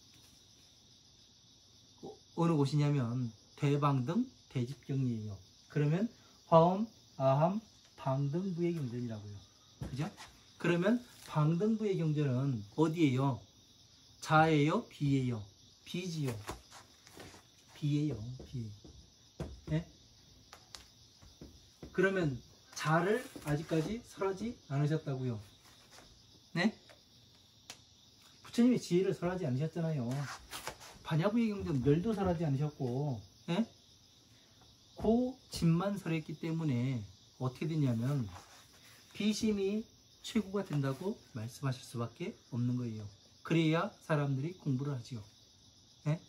어느 곳이냐면 대방등 대집경리예요. 그러면 화엄, 아함, 방등부의 경전이라고요. 그죠? 그러면 방등부의 경전은 어디예요? 자예요? 비예요? 비지요. 비예요. 비. 네? 그러면 자를 아직까지 설하지 않으셨다고요. 네? 부처님이 지혜를 설하지 않으셨잖아요. 반야부의 경전 멸도 설하지 않으셨고, 네? 그 집만 설했기 때문에 어떻게 되냐면 비심이 최고가 된다고 말씀하실 수밖에 없는 거예요. 그래야 사람들이 공부를 하지요. 네?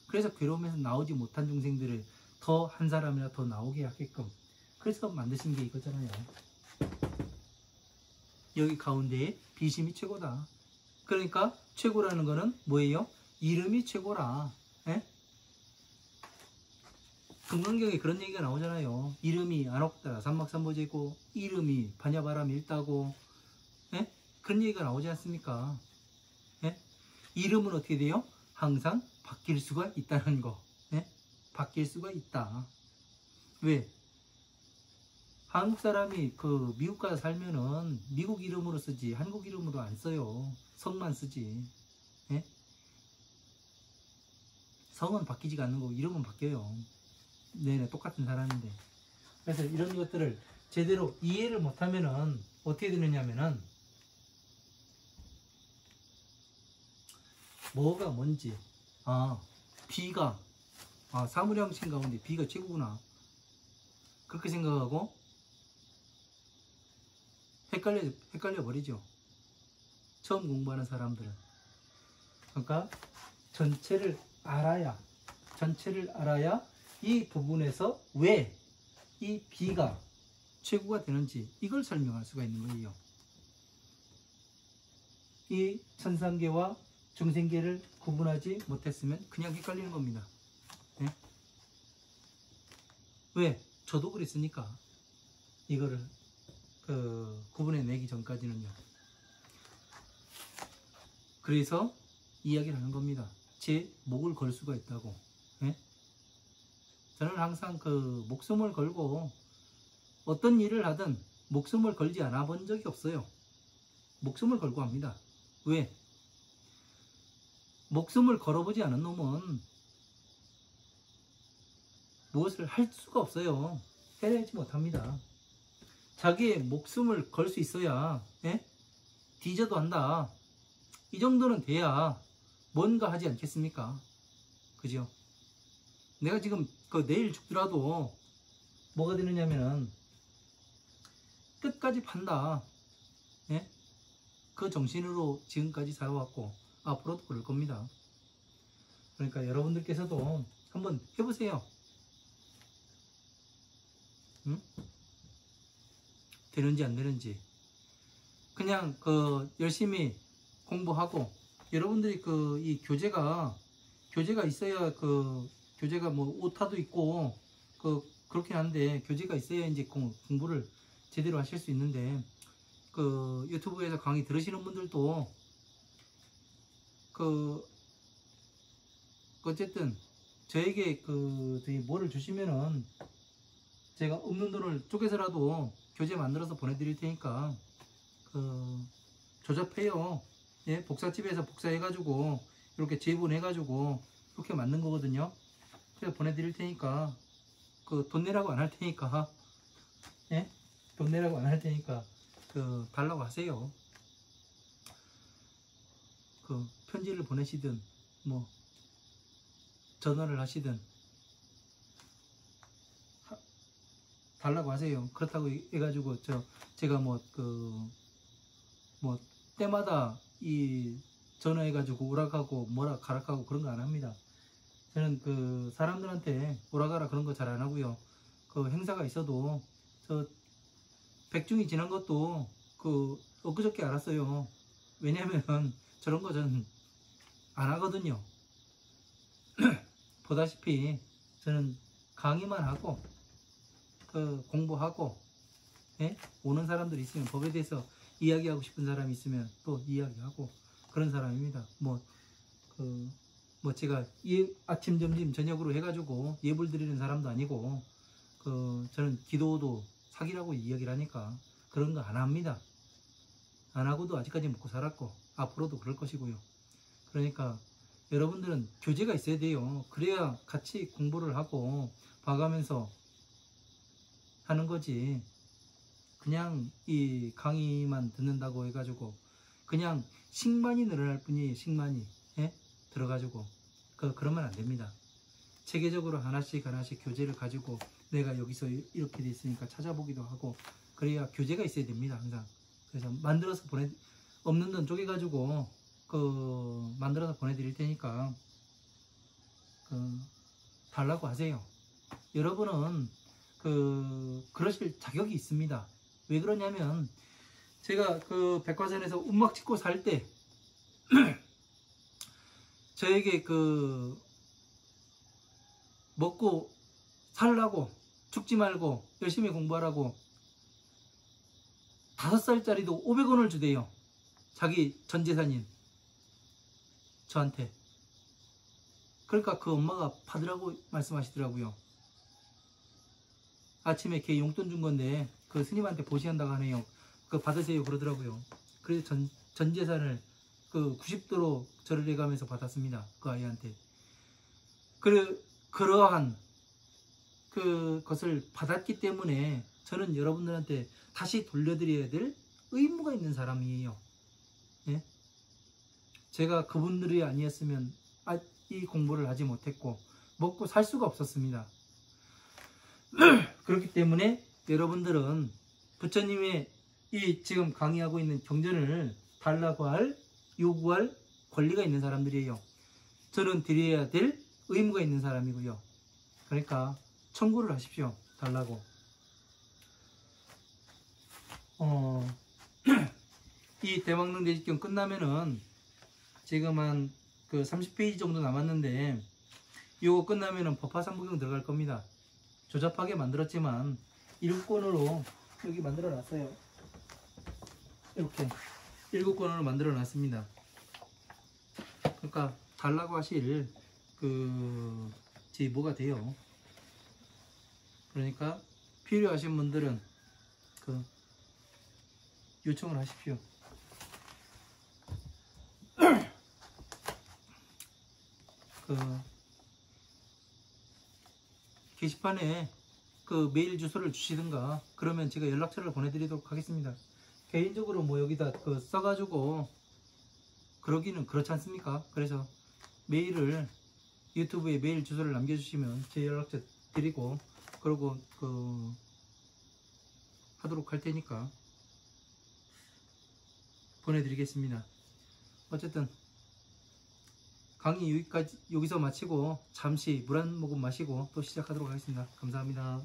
그래서 괴로움에서 나오지 못한 중생들을 더 한 사람이나 더 나오게 하게끔 그래서 만드신 게 이거잖아요. 여기 가운데에 비심이 최고다. 그러니까 최고라는 거는 뭐예요? 이름이 최고라. 예? 금강경에 그런 얘기가 나오잖아요. 이름이 안옥다 삼막삼보제고 이름이 반야바람 일다고 예? 그런 얘기가 나오지 않습니까? 예? 이름은 어떻게 돼요? 항상 바뀔 수가 있다는 거. 예? 바뀔 수가 있다. 왜? 한국 사람이 그 미국 가서 살면은 미국 이름으로 쓰지 한국 이름으로 안 써요. 성만 쓰지. 예? 성은 바뀌지가 않는 거고 이름은 바뀌어요. 네네, 똑같은 사람인데. 그래서 이런 것들을 제대로 이해를 못하면은 어떻게 되느냐면은 뭐가 뭔지 비가 사무량신 가운데 비가 최고구나 그렇게 생각하고 헷갈려 버리죠. 처음 공부하는 사람들은. 그러니까 전체를 알아야 이 부분에서 왜 이 비가 최고가 되는지 이걸 설명할 수가 있는 거예요. 이 천상계와 중생계를 구분하지 못했으면 그냥 헷갈리는 겁니다. 네? 왜? 저도 그랬으니까 이거를 구분해내기 전까지는요. 그래서 이야기를 하는 겁니다. 제 목을 걸 수가 있다고. 네? 저는 항상 목숨을 걸고 어떤 일을 하든 목숨을 걸지 않아 본 적이 없어요. 목숨을 걸고 합니다. 왜? 목숨을 걸어보지 않은 놈은 무엇을 할 수가 없어요. 해내지 못합니다. 자기의 목숨을 걸 수 있어야 뒤져도 한다. 이 정도는 돼야 뭔가 하지 않겠습니까? 그죠? 내가 지금 내일 죽더라도 뭐가 되느냐면은 끝까지 판다. 예? 그 정신으로 지금까지 살아왔고 앞으로도 그럴 겁니다. 그러니까 여러분들께서도 한번 해보세요. 응? 되는지 안 되는지. 그냥 열심히 공부하고 여러분들이 이 교재가 있어야 교재가 뭐 오타도 있고 그렇긴 한데 교재가 있어야 이제 공부를 제대로 하실 수 있는데 유튜브에서 강의 들으시는 분들도 어쨌든 저에게 뭐를 주시면은 제가 없는 돈을 쪼개서라도 교재 만들어서 보내드릴 테니까 조잡해요. 예? 복사집에서 복사해가지고 이렇게 재본해가지고 이렇게 만든 거거든요. 그래서 보내드릴 테니까 돈 내라고 안 할 테니까 예? 돈 내라고 안 할 테니까 달라고 하세요. 편지를 보내시든 뭐 전화를 하시든 달라고 하세요. 그렇다고 해가지고 제가 때마다 전화해가지고 오락하고 뭐라 가락하고 그런 거 안 합니다. 저는 사람들한테 오락가라 그런 거 잘 안 하고요. 행사가 있어도 백중이 지난 것도 엊그저께 알았어요. 왜냐면 저런 거 전 안 하거든요. 보다시피 저는 강의만 하고 공부하고 예? 오는 사람들이 있으면 법에 대해서 이야기하고 싶은 사람이 있으면 또 이야기하고 그런 사람입니다. 제가 아침 점심 저녁으로 해가지고 예불 드리는 사람도 아니고 저는 기도도 사기라고 이야기를 하니까 그런 거 안 합니다. 안 하고도 아직까지 먹고 살았고 앞으로도 그럴 것이고요. 그러니까 여러분들은 교재가 있어야 돼요. 그래야 같이 공부를 하고 봐가면서 하는 거지. 그냥 이 강의만 듣는다고 해가지고 그냥 식만이 늘어날 뿐이에요. 식만이 들어가지고 그러면 안 됩니다. 체계적으로 하나씩 교재를 가지고 내가 여기서 이렇게 돼 있으니까 찾아보기도 하고 그래야 교재가 있어야 됩니다. 항상. 그래서 만들어서 없는 돈 쪼개가지고 만들어서 보내드릴 테니까 달라고 하세요. 여러분은 그러실 자격이 있습니다. 왜 그러냐면 제가 그 백화점에서 움막 찍고 살 때 저에게 먹고 살라고 죽지 말고 열심히 공부하라고 5살짜리도 500원을 주대요. 자기 전 재산인 저한테. 그러니까 그 엄마가 파더라고 말씀하시더라고요. 아침에 걔 용돈 준 건데 그 스님한테 보시한다고 하네요. 그거 받으세요 그러더라고요. 그래서 전 재산을 90도로 절을 해가면서 받았습니다. 그 아이한테. 그러한 것을 받았기 때문에 저는 여러분들한테 다시 돌려드려야 될 의무가 있는 사람이에요. 예? 제가 그분들이 아니었으면 이 공부를 하지 못했고 먹고 살 수가 없었습니다. 그렇기 때문에 여러분들은 부처님의 이 지금 강의하고 있는 경전을 달라고 요구할 권리가 있는 사람들이에요. 저는 드려야 될 의무가 있는 사람이고요. 그러니까 청구를 하십시오. 달라고. 이 대왕릉 대집경 끝나면은 지금 한 30페이지 정도 남았는데 이거 끝나면은 법화삼부경 들어갈 겁니다. 조잡하게 만들었지만 7권으로 여기 만들어 놨어요. 이렇게 7권으로 만들어 놨습니다. 그러니까 달라고 하실 뭐가 돼요. 그러니까 필요하신 분들은 요청을 하십시오. 게시판에 메일 주소를 주시든가 그러면 제가 연락처를 보내드리도록 하겠습니다. 개인적으로 여기다 써가지고 그러기는 그렇지 않습니까? 그래서 메일을 유튜브에 메일 주소를 남겨주시면 제 연락처 드리고 그러고 하도록 할 테니까 보내드리겠습니다. 어쨌든 강의 여기서 마치고 잠시 물 한 모금 마시고 또 시작하도록 하겠습니다. 감사합니다.